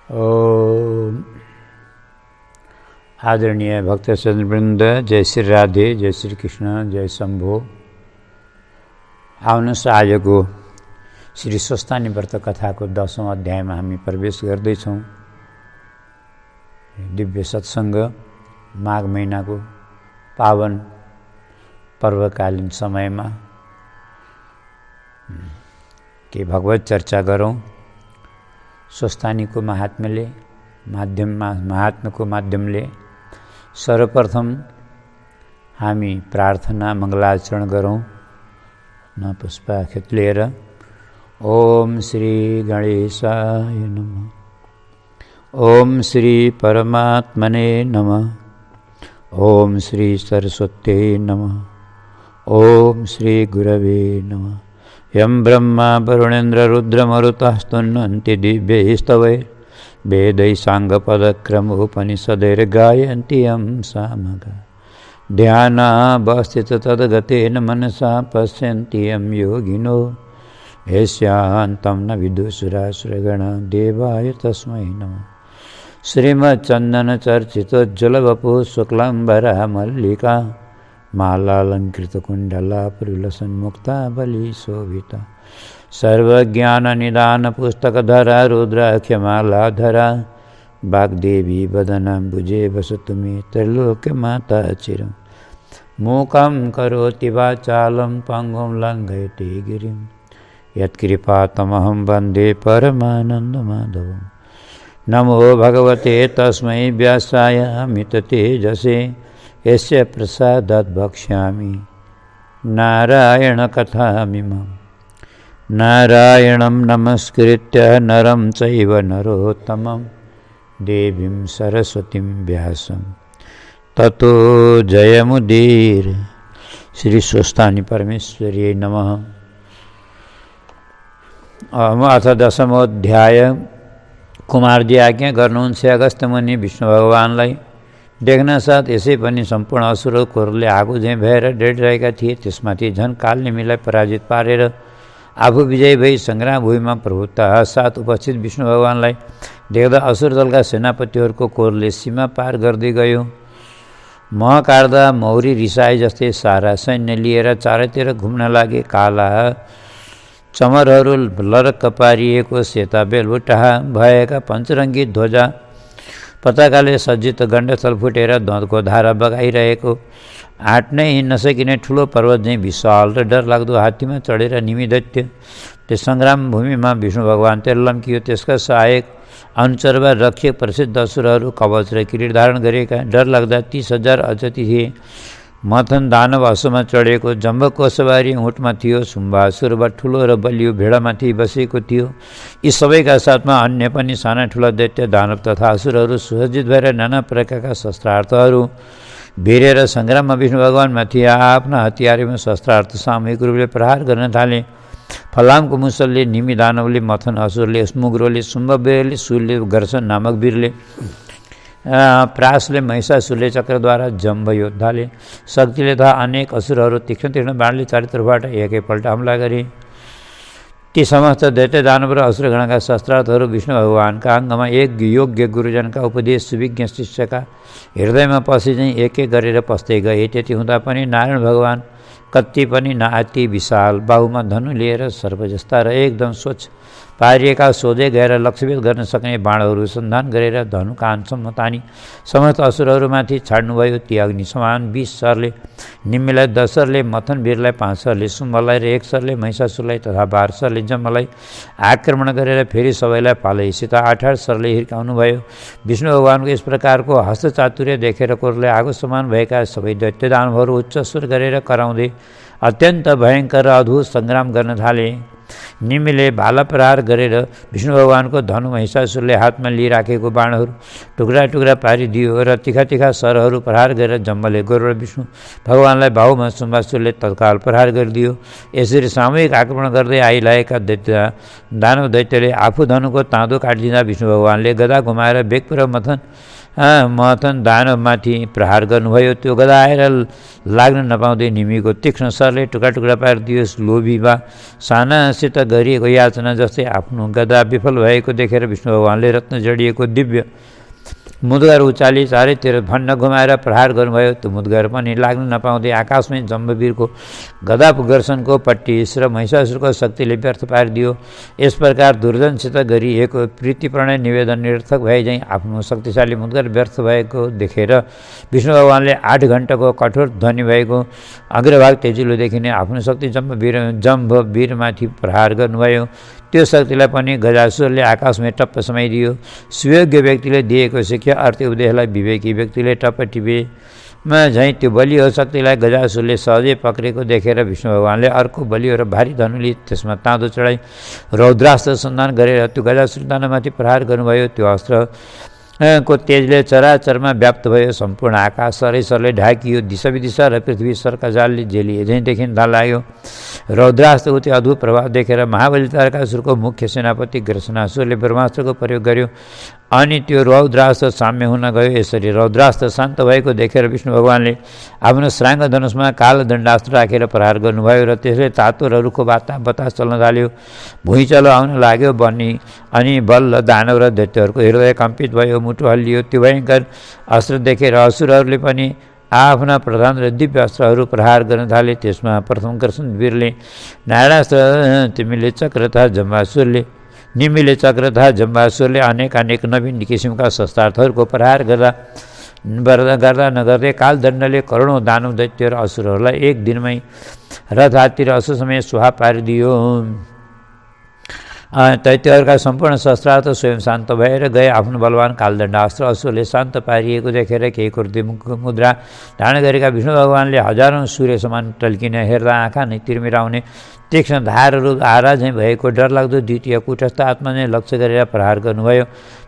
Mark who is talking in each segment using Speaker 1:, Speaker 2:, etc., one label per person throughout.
Speaker 1: ओम। आदरणीय भक्तजनवृन्द, जय श्री राधे, जय श्री कृष्ण, जय शम्भो। आउनुहोस्, आजको श्री स्वस्तानी व्रत कथाको 10औं अध्यायमा हामी प्रवेश गर्दैछौँ। दिव्य सत्सङ्ग माघ महिनाको पावन पर्वकालीन समयमा के भगवत चर्चा गरौँ। स्वस्तानीको महात्म्यको माध्यमले सर्वप्रथम हामी प्रार्थना मङ्गलाचरण गरौँ। न पुष्पाक्षत लिएर ओम श्री गणेशाय नमः, ओम श्री परमात्मने नमः, ओम श्री सरस्वत्यै नमः, ओम श्री गुरवे नमः। यं ब्रह्मा वरुणेन्द्र रुद्रमरुतः स्तुन्वन्ति दिव्यैस्तवैः वेदैः साङ्गपदक्रमोपनिषदैर्गायन्ति यं सामगा। ध्यानावस्थित तद्गतेन मनसा पश्यन्ति यं योगिनो यस्यान्तं न विदुषुरासुरगणा। देवाय तस्मै नमः। श्रीमच्चन्दनचर्चितोज्ज्वलवपुः शुक्लाम्बरा मल्लिका मालालङ्कृतकुण्डला पुरुलसन्मुक्ता बलिशोभिता। सर्वज्ञाननिदानपुस्तकधरा रुद्राख्यमालाधरा वाग्देवी वदनाम्बुजे वसतु मे त्रैलोक्यमाता चिरम्। मूकं करोति वाचालं पङ्गुं लङ्घयते गिरिं यत्कृपातमहं वन्दे परमानन्दमाधवम्। नमो भगवते तस्मै व्यासाय अमिततेजसे यस्य प्रसादात् वक्ष्यामि नारायणकथामिमम्। नारायणं नमस्कृत्य नरं चैव नरोत्तमं देवीं सरस्वतीं व्यासं ततो जयमुदीर। श्री स्वस्तानी परमेश्वर्यै नमः। अथ 10मोऽध्याय। कुमारजी आज्ञा गर्नुहुन्छ अगस्त्य मुनि विष्णु भगवानलाई देख्न साथ यसै पनि सम्पूर्ण असुरहरूले आगो झैँ भएर डेडिरहेका थिए। त्यसमाथि झन् कालनेमीलाई पराजित पारेर आफू विजयी भई सङ्ग्राम भूमिमा प्रभुत्ता साथ उपस्थित विष्णु भगवानलाई देख्दा असुर दलका सेनापतिहरूको कोरले सीमा पार गर्दै गयो। मह काट्दा मौरी रिसाए जस्तै सारा सैन्य लिएर चारैतिर घुम्न लागे। काला चमरहरू लरक्क पारिएको सेता बेलबुट्टा भएका पञ्चरङ्गी ध्वजा पताकाले सज्जित गण्डस्थल फुटेर धँधको धारा बगाइरहेको आँट्नै हिँड्न सकिने ठुलो पर्वत झैँ विशाल र डरलाग्दो हात्तीमा चढेर निमिदैत्य त्यस सङ्ग्राम भूमिमा विष्णु भगवान लम्कियो। त्यसका सहायक अनुचर वा रक्षक प्रसिद्ध असुरहरू कवच र किरीट धारण गरेका डरलाग्दा 30,000 अजति थिए। मथन दानव अश्वमा चढेको जम्बको सवारी उँटमा थियो। शुम्भासुर वा ठुलो र बलियो भेडामाथि बसेको थियो। यी सबैका साथमा अन्य पनि साना ठुला दैत्य दानव तथा असुरहरू सुसज्जित भएर नाना प्रकारका शस्त्रार्थहरू भिरेर सङ्ग्राममा विष्णु भगवानमाथि आफ्ना हतियारमा शस्त्रार्थ सामूहिक रूपले प्रहार गर्न थाले। फलामको मुसलले निमी दानवले, मथन असुरले, स्मुग्रोले, शुम्भवीरले, सूर्यले, गर्सन नामक वीरले, प्रासले, महिषासुरले, चक्रद्वारा जम्ब योद्धाले, शक्तिले तथा अनेक असुरहरू तीक्ष्ण बाणले चारैतर्फबाट एकैपल्ट हमला गरे। ती समस्त दैत्य दानव र असुरगणका शस्त्रार्थहरू विष्णु भगवानका अङ्गमा एक योग्य गुरुजनका उपदेश सुविज्ञ शिष्यका हृदयमा पसे चाहिँ एक एक गरेर पस्दै गए। त्यति हुँदा पनि नारायण भगवान कति पनि नआत्ति विशाल बाहुमा धनु लिएर सर्प जस्ता र एकदम स्वच्छ पारिएका सोझै गएर लक्ष्यभेद गर्न सक्ने बाणहरू सन्धान गरेर धनु कानसम्म तानी समस्त असुरहरूमाथि छाड्नुभयो। ती अग्नि समान 20 सरले निम्मीलाई, 10 सरले मथनवीरलाई, 5 सरले शुम्भलाई र 1 सरले महिषासुरलाई तथा 12 सरले जम्मलाई आक्रमण गरेर फेरि सबैलाई पालैसित 8 सरले हिर्काउनु भयो। विष्णु भगवानको यस प्रकारको हस्तचातुर्य देखेर कोरले आगो समान भएका सबै दैत्य दानवहरू उच्च स्वर गरेर कराउँदै अत्यन्त भयङ्कर र अद्भुत सङ्ग्राम गर्न थाले। निमीले भाला प्रहार गरेर विष्णु भगवानको धनु महिषासुरले हातमा लिइराखेको बाणहरू टुक्रा टुक्रा पारिदियो र तिखा तिखा सरहरू प्रहार गरेर जम्बले गरुड विष्णु भगवानलाई बाहुमा शुम्भासुरले तत्काल प्रहार गरिदियो। यसरी सामूहिक आक्रमण गर्दै आइरहेका दानव दैत्यले आफू धनुको ताँदो काटिदिँदा विष्णु भगवानले गदा घुमाएर बेगपुर मथन मथन दानवमाथि प्रहार गर्नुभयो। त्यो गदा आएर लाग्न नपाउँदै निमीको तीक्ष्ण सरले टुक्रा टुक्रा पारिदियोस्। लोभी वा सानासित गरिएको याचना जस्तै आफ्नो गदा विफल भएको देखेर विष्णु भगवानले रत्न जडिएको दिव्य मुद्गर उचाली चारैतिर भन्न घुमाएर प्रहार गर्नुभयो। त्यो मुद्गर पनि लाग्न नपाउँदै आकाशमै जम्बवीरको गदा गर्सनको पट्टिस र महिषासुरको शक्तिले व्यर्थ पारिदियो। यस प्रकार दुर्जनसित गरिएको प्रीति प्रणय निवेदन निरर्थक भए झैँ आफ्नो शक्तिशाली मुद्गर व्यर्थ भएको देखेर विष्णु भगवानले 8 घण्टाको कठोर ध्वनि भएको अग्रभाग तेजिलो देखिने आफ्नो शक्ति जम्बवीरमाथि प्रहार गर्नुभयो। त्यो शक्तिलाई पनि गजासुरले आकाशमै टप्प समाइदियो। सुयोग्य व्यक्तिले दिएको शिक्षा अर्थ उपदेशलाई विवेकी व्यक्तिले टप्प टिपेमा झैँ त्यो बलियो शक्तिलाई गजासुरले सहजै पक्रेको देखेर विष्णु भगवानले अर्को बलियो र भारी धनुले त्यसमा ताँदो चढाई रौद्रास्त्र सन्धान गरेर त्यो गजासुर दानवमाथि प्रहार गर्नुभयो। त्यो अस्त्र को तेजले चराचरमा व्याप्त भयो। सम्पूर्ण आकाश सरैसरले ढाकियो। दिशा विदिशा र पृथ्वी सरका जालले जेलिए झैँ देखिन लाग्यो। रौद्रास्त्रको त्यो अद्भुत प्रभाव देखेर महाबली तारकासुरको मुख्य सेनापति ग्रसनासुरले ब्रह्मास्त्रको प्रयोग गर्यो अनि त्यो रौद्रास्त्र साम्य हुन गयो। यसरी रौद्रास्त्र शान्त भएको देखेर विष्णु भगवानले आफ्नो श्राङ्ग धनुषमा कालो दण्डास्त्र राखेर प्रहार गर्नुभयो र त्यसले तातो र रुखो बतास चल्न थाल्यो। भुइँचलो आउन लाग्यो अनि बल्ल दानव र दैत्यहरूको हृदय कम्पित भयो, मुटु हल्लियो। त्यो भयङ्कर अस्त्र देखेर असुरहरूले पनि आफ्ना प्रधान र दिव्य अस्त्रहरू प्रहार गर्न थाले। त्यसमा प्रथम कृष्णवीरले नारायणास्त्र, निमिले चक्र तथा जम्बासुरले अनेक नवीन किसिमका शस्त्रार्थहरूको प्रहार गर्दा नगर्दै कालदण्डले करोडौँ दानव दैत्य र असुरहरूलाई एक दिनमै रथ हात्ती र असु समय सुहा पारिदियो। दैत्यहरूका सम्पूर्ण शस्त्रार्थ स्वयं शान्त भएर गए। आफ्नो बलवान कालदण्डास्त्र असुरले शान्त पारिएको देखेर केही कुर्दी मुद्रा धारण गरेका विष्णु भगवानले हजारौँ सूर्य समान टल्किन हेर्दा आँखा नै तिर्मिराउने तीक्ष्ण धारहरू आरा झैँ भएको डरलाग्दो द्वितीय कुटस्थ आत्मा नै लक्ष्य गरेर प्रहार गर्नुभयो।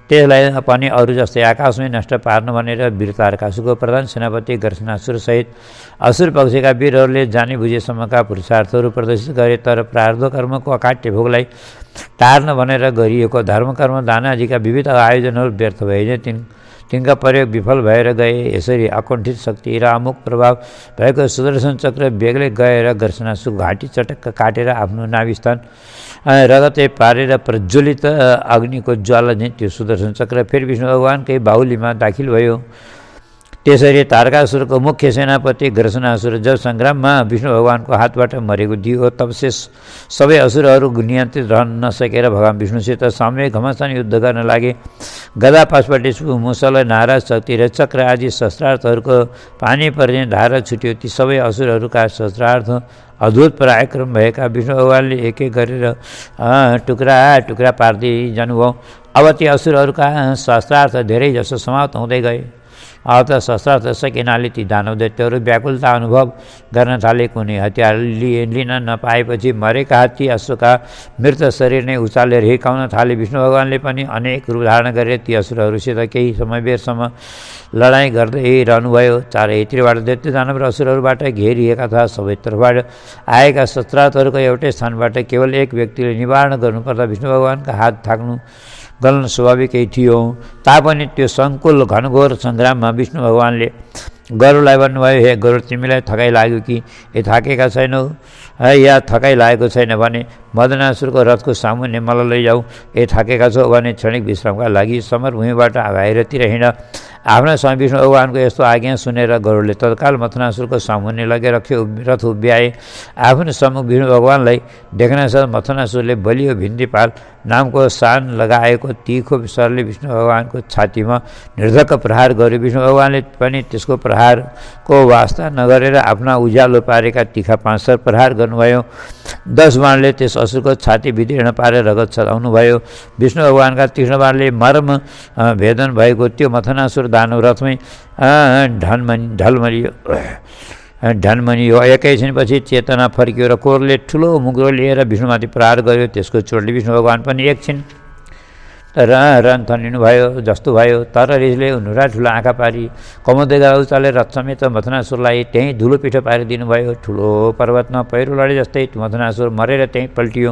Speaker 1: त्यसलाई पनि अरू जस्तै आकाशमै नष्ट पार्न भनेर वीर तारकासुरको प्रधान सेनापति गर्सनासुरसहित असुर पक्षका वीरहरूले जानी बुझेसम्मका पुरुषार्थहरू प्रदर्शित गरे। तर प्रारब्ध कर्मको अकाट्य भोगलाई टार्न भनेर गरिएको धर्मकर्म दानादिका विविध आयोजनहरू व्यर्थ भए तिनका प्रयोग विफल भएर गए। यसरी अकुण्ठित शक्ति र अमुक प्रभाव भएको सुदर्शन चक्र बेग्लै गएर गर्सनासुर घाँटी चटक्क काटेर आफ्नो नाभिस्थान रगतै पारेर प्रज्वलित अग्निको ज्वाला झैँ त्यो सुदर्शन चक्र फेरि विष्णु भगवानकै बाहुलीमा दाखिल भयो। त्यसरी तारकासुरको मुख्य सेनापति ग्रसनासुर जब सङ्ग्राममा विष्णु भगवानको हातबाट मरेको दियो तब सबै असुरहरू नियन्त्रित रहन नसकेर भगवान विष्णुसित सामूहिक घमासान युद्ध गर्न लागे। गदा पासपट्टि मुसल, नारा, शक्ति र चक्र आदि शस्त्रार्थहरूको पानी पर्ने धारा छुट्यो। ती सबै असुरहरूका शस्त्रार्थ अद्भुत पराक्रम भएका विष्णु भगवानले एक एक गरेर टुक्रा टुक्रा पार्दै जानुभयो। अब ती असुरहरूका शस्त्रार्थ धेरै जसो समाप्त हुँदै गए। अब त शस्त्रार्थ सकिनाले ती दानव दैत्यहरू व्याकुलता अनुभव गर्न थाले। कुनै हतियार लिन नपाएपछि मरेका हात्ती अश्वका मृत शरीर नै उचालेर हिर्काउन थाले। विष्णु भगवानले पनि अनेक रूप धारण गरेर ती असुरहरूसित केही समयबेरसम्म लडाइँ गर्दै रहनुभयो। चारैतिरबाट दैत्य दानव र असुरहरूबाट घेरिएका तथा सबैतर्फबाट आएका शस्त्रार्थहरूको एउटै स्थानबाट केवल एक व्यक्तिले निवारण गर्नुपर्दा विष्णु भगवानका हात गल्न स्वाभाविकै थियो। तापनि त्यो सङ्कुल घनघोर सङ्ग्राममा विष्णु भगवानले गरुडलाई भन्नुभयो, हे गरुड, तिमीलाई थकाइ लाग्यो कि थाकेका छैनौ या थकाइ लागेको छैन भने मदनासुरको रथको सामुन्ने मलाई लैजाऊ। थाकेका छौ भने क्षणिक विश्रामका लागि समरभूमिबाट बाहिरतिर हिँड। आफ्ना स्वामी विष्णु भगवानको यस्तो आज्ञा सुनेर गरुडले तत्काल मथनासुरको सामुन्ने लगेर रथ उभ्याए। आफ्नो सम्मुख विष्णु भगवानलाई देख्नासाथ मथनासुरले बलियो भिन्दिपाल नामको सान लगाएको तीखो सरले विष्णु भगवानको छातीमा निर्धक्क प्रहार गर्यो। विष्णु भगवानले पनि त्यसको प्रहारको वास्ता नगरेर आफ्ना उज्यालो पारेका तिखा 5 सर प्रहार गर्नुभयो। 10 बाणले त्यस असुरको छाती विदीर्ण पारेर रगत छदाउनुभयो। विष्णु भगवानका तीक्ष्ण बाणले मर्म भेदन भएको त्यो मथनासुर दानव रथमै ढलमनियो। एकैछिनपछि चेतना फर्कियो र कोरले ठुलो मुग्रो लिएर विष्णुमाथि प्रहार गर्यो। त्यसको चोटले विष्णु भगवान पनि एकछिन रन भयो जस्तो भयो। तर रिसले नुरा ठुलो आँखा पारी कमाउँदै गएर उचालेर रथ समेत मथनासुरलाई त्यहीँ धुलो पिठो पारिदिनु भयो। ठुलो पर्वतमा पहिरो लडे जस्तै मथनासुर मरेर त्यहीँ पल्टियो।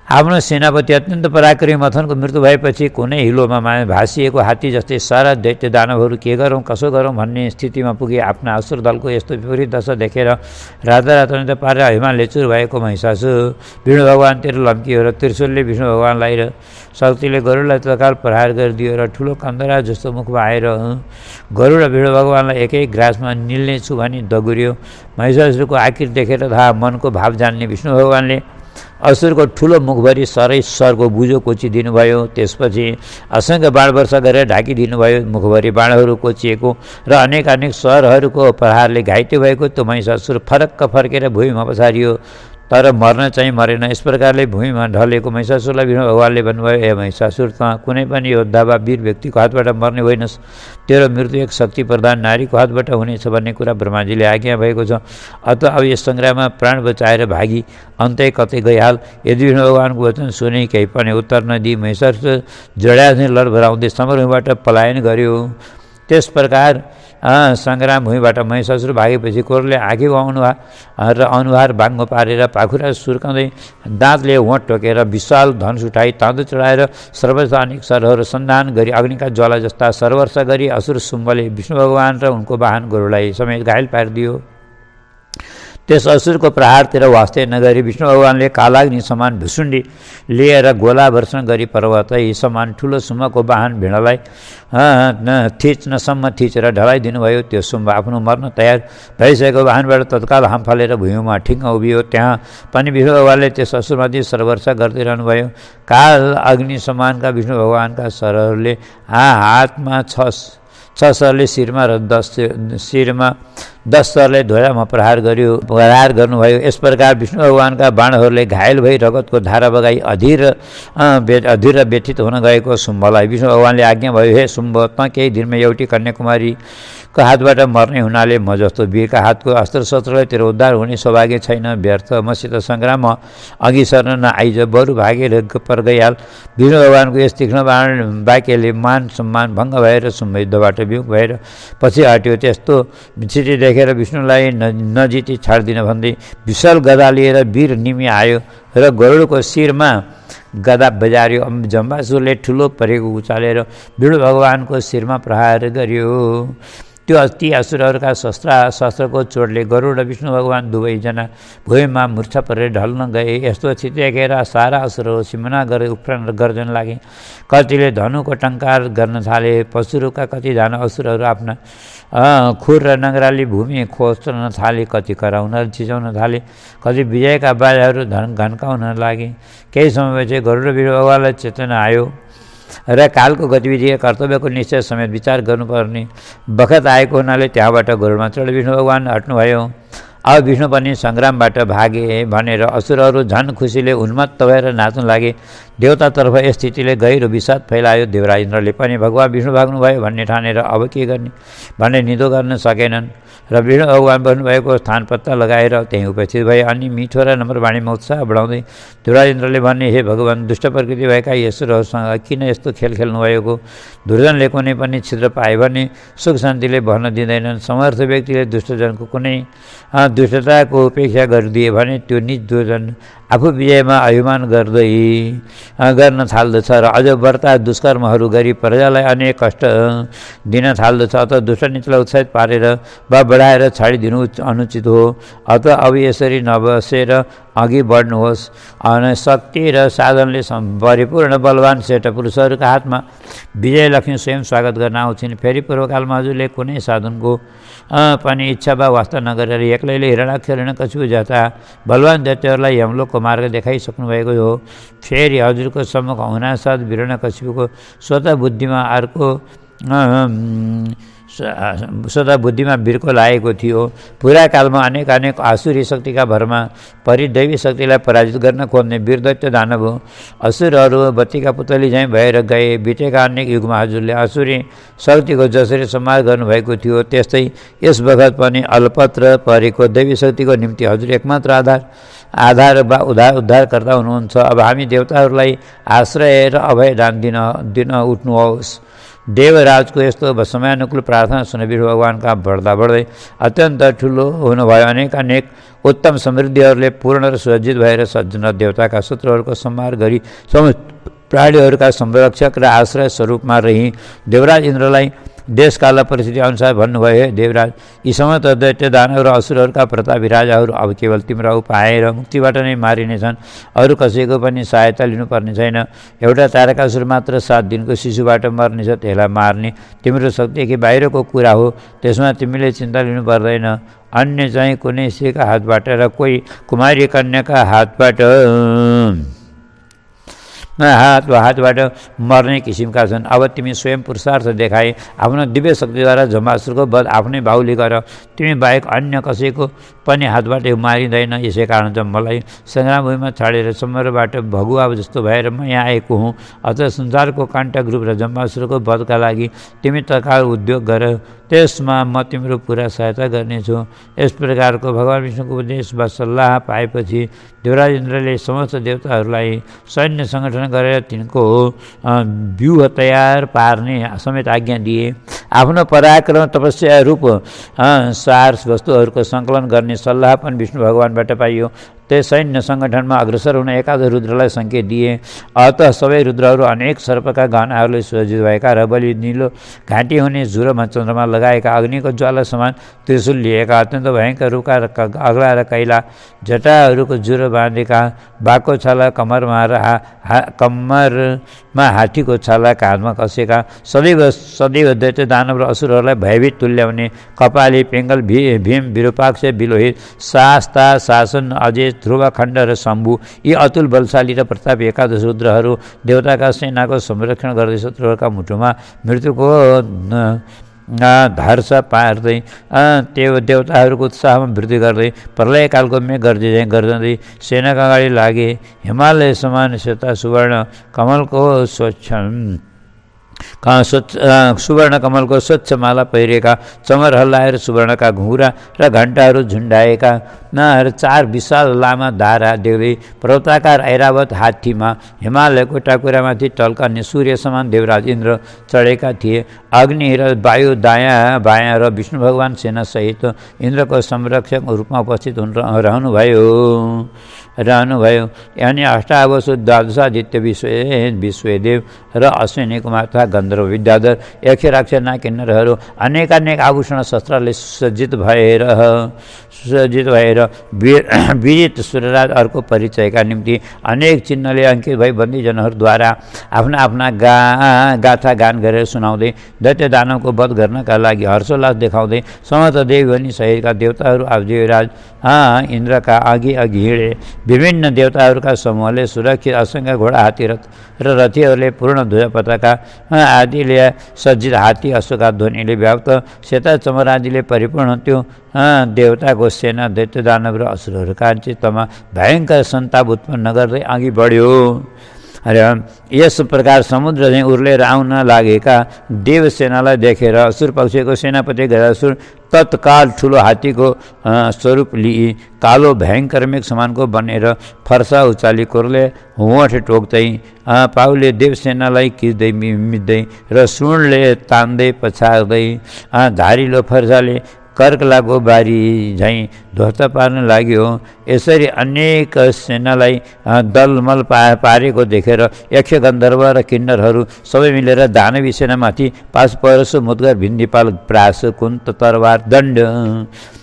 Speaker 1: आफ्नो सेनापति अत्यन्त पराक्रमी मथनको मृत्यु भएपछि कुनै हिलोमा भासिएको हात्ती जस्तै सारा दैत्य दानवहरू के गरौँ कसो गरौँ भन्ने स्थितिमा पुगे। आफ्ना असुर दलको यस्तो विपरीत दशा देखेर रातारात पारेर हिमालले चुर भएको महिषासुर विष्णु भगवानतिर लम्कियो र त्रिशूलले विष्णु भगवानलाई र शक्तिले गरुडलाई तत्काल प्रहार गरिदियो र ठुलो कन्दरा जस्तो मुखमा आएर गरुड र विष्णु भगवानलाई एकै ग्रासमा निल्नेछु भनी दगुर्यो। महिषासुरको आकृति देखेर थाहा मनको भाव जान्ने विष्णु भगवानले असुरको ठुलो मुखभरि सरै सरको बुझो कोचिदिनुभयो। त्यसपछि असङ्ख्य बाण वर्षा गरेर ढाकिदिनुभयो। मुखभरि बाणहरू कोचिएको र अनेक सरहरूको प्रहारले घाइते भएको त्यो महिषासुर फरक्क फर्केर भुइँमा पछारियो, तर मर्न चाहिँ मरेन। यस प्रकारले भूमिमा ढलेको महिषासुरलाई विष्णु भगवानले भन्नुभयो, ए महिषासुर त कुनै पनि योद्धा वा वीर व्यक्तिको हातबाट मर्ने होइनस्, तेरो मृत्यु एक शक्ति प्रधान नारीको हातबाट हुनेछ भन्ने कुरा ब्रह्माजीले आज्ञा भएको छ। अत अब यस सङ्ग्राममा प्राण बचाएर भागी अन्तै कतै गइहाल। यदि विष्णु भगवानको वचन सुने केही पनि उत्तर नदिई महिषासुर जड्याझै लडभराउँदै समरभूमिबाट पलायन गर्यो। त्यस प्रकार सङ्ग्राम भूमिबाट महिषासुर भागेपछि क्रोधले आँखीको अनुहार बाङ्गो पारेर पाखुरा सुर्काउँदै दाँतले होठ टोकेर विशाल धनुष उठाई ताँदो चढाएर सर्वस्व अनेक सरहरू सन्धान गरी अग्निका ज्वाला जस्ता सर्वर्ष गरी असुर शुम्भले विष्णु भगवान र उनको वाहन गरुडलाई समेत घायल पारिदियो। त्यस असुरको प्रहारतिर वास्तै नगरी विष्णु भगवानले कालाग्नि समान भुसुण्डी लिएर गोला वर्षण गरी पर्वतै समान ठुलो सुम्मको वाहन भिडलाई थिच्नसम्म थिचेर ढलाइदिनुभयो। त्यो सुम्ब आफ्नो मर्न तयार भइसकेको वाहनबाट तत्काल हाम फालेर भुइँमा ठिङ्ग उभियो। त्यहाँ पनि विष्णु भगवानले त्यस असुरमाथि सर्वर्षा गर्दै रहनुभयो। काल अग्नि समानका विष्णु भगवानका सरहरूले हातमा छ सरले शिरमा र 10 सरले ध्वजामा प्रहार गर्नुभयो। यस प्रकार विष्णु भगवानका बाणहरूले घायल भई रगतको धारा बगाई अधीर र व्यथित हुन गएको शुम्भलाई विष्णु भगवानले आज्ञा भयो, हे शुम्भ, त केही दिनमा एउटी कन्याकुमारीको हातबाट मर्ने हुनाले म जस्तो वीरका हातको अस्त्र शस्त्रले तेरो उद्धार हुने सौभाग्य छैन। व्यर्थ मसित सङ्ग्राममा अघि सर्न नआइज, बरु भागेर पर गइहाल। विष्णु भगवानको यस तीक्ष्ण वाक्यले मान सम्मान भङ्ग भएर शुम्भ युद्धबाट विमुख भएर पछि हट्यो। त्यस्तो स्थिति देखेर विष्णुलाई नजिती छाड्दिन भन्दै विशाल गदा लिएर वीर निमी आयो र गरुडको शिरमा गदा बजार्यो। जम्बासुरले ठुलो परेको उचालेर विष्णु भगवानको शिरमा प्रहार गर्यो। त्यो ती असुरहरूका शस्त्रको चोटले गरुड र विष्णु भगवान दुवैजना भुइँमा मूर्छा परेर ढल्न गए। यस्तो स्थिति देखेर सारा असुरहरू सिमना गरे उफ्रन गर्जन लागे। कतिले धनुको टङ्कार गर्न थाले। पशुहरूका कतिजना असुरहरू आफ्ना खुर र नङ्ग्राली भूमि खोज्न थाले। कति कराउन र चिचाउन थाले। कति विजयका बाजाहरू घन्काउन लागे। केही समयपछि गरुड र विष्णु भगवानलाई चेतना आयो र कालको गतिविधि कर्तव्यको निश्चय समेत विचार गर्नुपर्ने बखत आएको हुनाले त्यहाँबाट गरुडमा चढ विष्णु भगवान हट्नुभयो। अब विष्णु पनि सङ्ग्रामबाट भागे भनेर असुरहरू झन् खुसीले उन्मत्त भएर नाच्न लागे। देवतातर्फ यस स्थितिले गहिरो विषाद फैलायो। देवराज इन्द्रले पनि भगवान विष्णु भाग्नुभयो भन्ने ठानेर अब के गर्ने भन्ने निदो गर्न सकेनन् र विष्णु भगवान बस्नुभएको स्थान पत्ता लगाएर त्यहीँ उपस्थित भए। अनि मिठो र नम्र बाणीमा उत्साह बढाउँदै देवराज इन्द्रले भन्ने, हे भगवान, दुष्ट प्रकृति भएका यसुरहरूसँग किन यस्तो खेल खेल्नुभएको? दुर्जनले कुनै पनि छिद्र पाए भने सुख शान्तिले भर्न दिँदैनन्। समर्थ व्यक्तिले दुष्टजनको कुनै दुष्टताको उपेक्षा गरिदिए भने त्यो निज दुर्जन आफू विजयमा अभिमान गर्न थाल्दछ र अझ व्रता दुष्कर्महरू गरी प्रजालाई अनेक कष्ट दिन थाल्दछ। अत दुष्टनीतिलाई उत्साहित पारेर वा बढाएर छाडिदिनु अनुचित हो। अत अब यसरी नबसेर अघि बढ्नुहोस्। अनि शक्ति र साधनले परिपूर्ण बलवान श्रेष्ठ पुरुषहरूका हातमा विजय लक्ष्मी स्वयं स्वागत गर्न आउँछिन्। फेरि पूर्वकालमा हजुरले कुनै साधनको पनि इच्छा वा वास्ता नगरेर एक्लैले हिरणाक्ष हिरण्यकशिपु जस्ता बलवान दैत्यहरूलाई यमलोकको मार्ग देखाइसक्नु भएको हो। फेरि हजुरको सम्मुख हुनासाथ हिरण्यकशिपुको स्वतः बुद्धिमा बिर्को लागेको थियो। पुरा कालमा अनेक आसुरी शक्तिका भरमा परिदैवी शक्तिलाई पराजित गर्न खोज्ने वीर दैत्य दानव असुरहरू बत्तीका पुतली झैँ भएर गए। बितेका अनेक युगमा हजुरले असुरी शक्तिको जसरी संहार गर्नुभएको थियो, त्यस्तै यस बखत पनि अल्पत्र परेको दैवी शक्तिको निम्ति हजुर एकमात्र आधार वा उद्धारकर्ता हुनुहुन्छ। अब हामी देवताहरूलाई आश्रय र अभय दान दिन उठ्नुहोस्। देवराजको यस्तो समयानुकूल प्रार्थना सुने विष्णु भगवानका बढ्दै अत्यन्त ठुलो हुनुभयो। अनेक उत्तम समृद्धिहरूले पूर्ण र सुसज्जित भएर सज्जन देवताका शत्रुहरूको संहार गरी समस्त प्राणीहरूका संरक्षक र आश्रय स्वरूपमा रही देवराज इन्द्रलाई देशकाल परिस्थिति अनुसार भन्नुभयो, हे देवराज, यी समस्त दैत्य दानव र असुरहरूका प्रतापी राजाहरू अब केवल तिम्रो उपाय र मुक्तिबाट नै मारिनेछन्, अरू कसैको पनि सहायता लिनुपर्ने छैन। एउटा तारकासुर मात्र 7 दिनको शिशुबाट मर्नेछ, त्यसलाई मार्ने तिम्रो शक्तिदेखि बाहिरको कुरा हो, त्यसमा तिमीले चिन्ता लिनु पर्दैन। अन्य चाहिँ कुनै स्त्रीका हातबाट र कोही कुमारी कन्याका हातबाट मर्ने किसिमका छन्। अब तिमी स्वयं पुरुषार्थ देखाए आफ्नो दिव्य शक्तिद्वारा जम्बासुरको वध आफ्नै बाहुली गर। तिमी बाहेक अन्य कसैको पनि हातबाट मारिँदैन। यसै कारण चाहिँ मलाई सङ्ग्रामभूमिमा छाडेर समरबाट भगुवा जस्तो भएर म यहाँ आएको हुँ। अझ संसारको काण्टक रूप र जम्बासुरको वधका लागि तिमी तत्काल उद्योग गर, त्यसमा म तिम्रो पुरा सहायता गर्नेछु। यस प्रकारको भगवान विष्णुको उपदेश वा सल्लाह पाएपछि देवराज इन्द्रले समस्त देवताहरूलाई सैन्य सङ्गठन गरेर तिनको व्यूह तयार पार्ने समेत आज्ञा दिए। आफ्नो पराक्रम तपस्या रूप सार वस्तुहरूको सङ्कलन गर्ने सल्लाह पनि विष्णु भगवानबाट पाइयो। त्यस सैन्य सङ्गठनमा अग्रसर हुन एकादश रुद्रलाई सङ्केत दिए। अतः सबै रुद्रहरू अनेक सर्पका गहनाहरूले सुसज्जित भएका र बलि निलो घाँटी हुने झुरोमा चन्द्रमा लगाएका अग्निको ज्वाला समान त्रिशूल लिएका अत्यन्त भयङ्कर रूपका अग्ला र कैला जटाहरूको जुरो बाँधेका, बाघको छाला कम्मरमा हात्तीको छाला काँधमा कसेका, सदैव दैत्य दानव र असुरहरूलाई भयभीत तुल्याउने कपाली, पेङ्गल, भीम, विरूपाक्ष, बिलोहित, शास्ता, शासन, अजय, ध्रुवखण्ड र शम्भु, यी अतुल बलशाली र प्रतापी एकादश रुद्रहरू देवताका सेनाको संरक्षण गर्दै शत्रुहरूका मुटुमा मृत्युको धर्ष पार्दै देवताहरूको उत्साहमा वृद्धि गर्दै प्रलयकालको मेघ गर्दै सेनाका अगाडि लागे। हिमालय समान सेता सुवर्ण कमलको सुवर्ण कमलको स्वच्छ माला पहिरेका, चमर हल्लाएर सुवर्णका घुँघरा र घण्टाहरू झुन्डाएका 4 विशाल लामा धारा देख्दै पर्वताकार ऐरावत हात्तीमा हिमालयको टाकुरामाथि टल्कने सूर्य समान देवराज इन्द्र चढेका थिए। अग्नि र वायु दायाँ बायाँ र विष्णु भगवान सेनासहित इन्द्रको संरक्षक रूपमा उपस्थित रहनुभयो। अनि अष्टावसु द्वादशादित्य विश्वदेव र अश्विनी कुमार तथा गन्धर्व, विद्याधर, यक्ष, राक्षस, नाग, किन्नरहरू अनेक आभूषण शस्त्रले सुसज्जित भएर वीरित सूर्यराज अर्को परिचयका निम्ति अनेक चिन्हले अङ्कित भई बन्दीजनहरूद्वारा आफ्ना गाथा गान गरेर सुनाउँदै दैत्य दानवको वध गर्नका लागि हर्षोल्लास देखाउँदै समस्त देवगणी सहितका देवताहरू अब देवराज इन्द्रका अघि हिँडे। विभिन्न देवताहरूका समूहले सुरक्षित असङ्ख्य घोडा, हात्ती र रथीहरूले पूर्ण ध्वजा पताका आदिले सज्जित, हात्ती अश्वका ध्वनिले व्याप्त सेता चमर आदिले परिपूर्ण त्यो देवताको सेना दैत्य दानव र असुरहरूका चित्तमा भयङ्कर सन्ताप उत्पन्न गर्दै अघि बढ्यो। र यस प्रकार समुद्र चाहिँ उर्लेर आउन लागेका देवसेनालाई देखेर असुर पक्षको सेनापति गजासुर तत्काल ठुलो हात्तीको स्वरूप लिई कालो भयङ्कर मेघ समानको बनेर फर्सा उचाली कोरले होठ टोक्दै पाउले देवसेनालाई किच्दै मिच्दै र सुणले तान्दै पछार्दै धारिलो फर्साले कर्कलाको बारी झैँ ध्वस्त पार्न लाग्यो। यसरी अनेक सेनालाई दलमल पारेको देखेर यक्ष, गन्धर्व र किन्नरहरू सबै मिलेर दानवी सेनामाथि पास परशु, मुद्गर, भिन्दिपाल, प्रास, कुन्त, तरवार, दण्ड,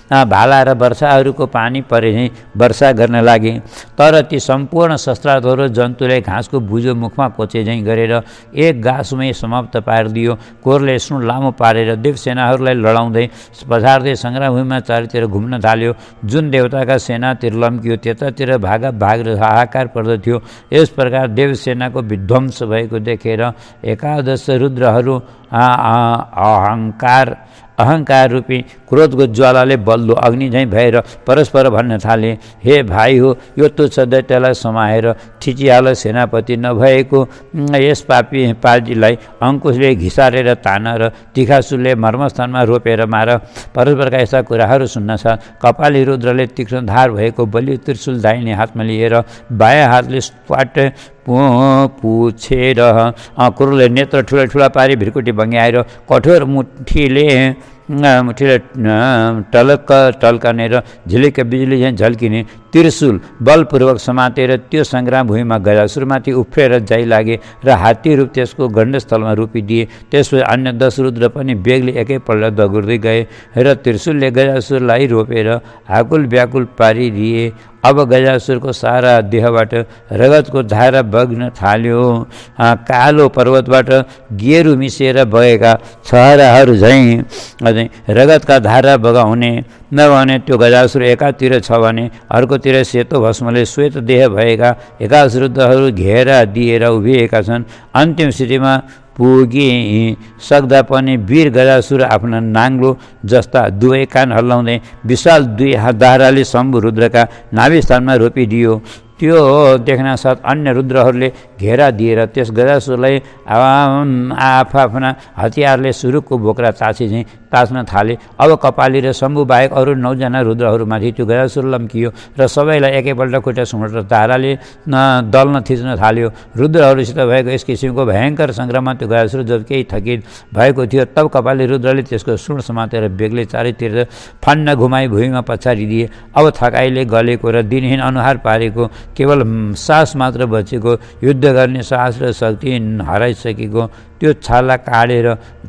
Speaker 1: भाला र वर्षाहरूको पानी परे झैँ वर्षा गर्न लागे। तर ती सम्पूर्ण शस्त्रार्थहरू जन्तुले घाँसको भुजो मुखमा कोचे झैँ गरेर एक गाँसमै समाप्त पारिदियो। कोरले सुन लामो पारेर देवसेनाहरूलाई लडाउँदै पछार्दै सङ्ग्रामभूमिमा चारैतिर घुम्न थाल्यो। जुन देवताका सेनातिर लम्कियो त्यतातिर भाग र हाहाकार पर्दथ्यो। यस प्रकार देवसेनाको विध्वंस भएको देखेर एकादश रुद्रहरू अहङ्कार रूपी क्रोधको ज्वालाले बल्दो अग्नि झैँ भएर परस्पर भन्न थाले, हे भाइ हो, यो तुच्छ दैत्यलाई समाएर थिचिहाल। सेनापति नभएको यस पापी पाजीलाई अङ्कुशले घिसारेर तान र तिखासुलले मर्मस्थानमा रोपेर मार। परस्परका यस्ता कुराहरू सुन्न साथ कपाली रुद्रले तीक्ष्ण धार भएको बलियो त्रिशूल दाहिने हातमा लिएर बायाँ हातले स्वाट पुछेर क्रूरले नेत्र ठुला ठुला पारी भिरकुटी भङ्ग्याएर कठोर मुठीले टलक्क टल्कनेर झिलिक्क बिजुली झैँ झल्किने त्रिशूल बलपूर्वक समातेर त्यो सङ्ग्राम भूमिमा गजासुरमाथि उफ्रेर जाइ लागे र हात्ती रूप त्यसको गण्डस्थलमा रोपिदिए। त्यसपछि अन्य 10 रुद्र पनि बेगले एकैपल्ट दगुर्दै गए र त्रिशूलले गजासुरलाई रोपेर आकुल व्याकुल पारिदिए। अब गजासुरको सारा देहबाट रगतको धारा बग्न थाल्यो। कालो पर्वतबाट गेरु मिसिएर बगेका छहराहरू झैँ रगतका धारा बगाउने नभने त्यो गजासुर एकातिर छ भने अर्कोतिर सेतो भस्मले श्वेत देह भएका 21 रुद्रहरू घेरा दिएर उभिएका छन्। अन्तिम स्थितिमा पुगी सक्दा पनि वीर गजासुर आफ्ना नाङ्लो जस्ता दुवै कान हल्लाउँदै विशाल 2 दाराले शम्भु रुद्रका नाभि स्थानमा रोपिदियो। त्यो देख्न साथ अन्य रुद्रहरूले घेरा दिएर त्यस गजासुरलाई आफ्ना हतियारले सुरुकको बोक्रा चासी चाहिँ ताच्न थाले। अब कपाली र शम्भु बाहेक अरू 9 जना रुद्रहरूमाथि त्यो गजासुर लम्कियो र सबैलाई एकैपल्ट खुट्टा सुँगट र ताराले दल्न थिच्न थाल्यो। रुद्रहरूसित भएको यस किसिमको भयङ्कर सङ्ग्राममा त्यो गजासुर जब केही थकित भएको थियो तब कपाली रुद्रले त्यसको सुँड समातेर बेग्लै चारैतिर फन्न घुमाई भुइँमा पछारिदिए। अब थकाइले गलेको र दिनहीन अनुहार पारेको केवल सास मात्र बचेको युद्ध गर्ने साहस र शक्ति हराइसकेको त्यो छाला काटेर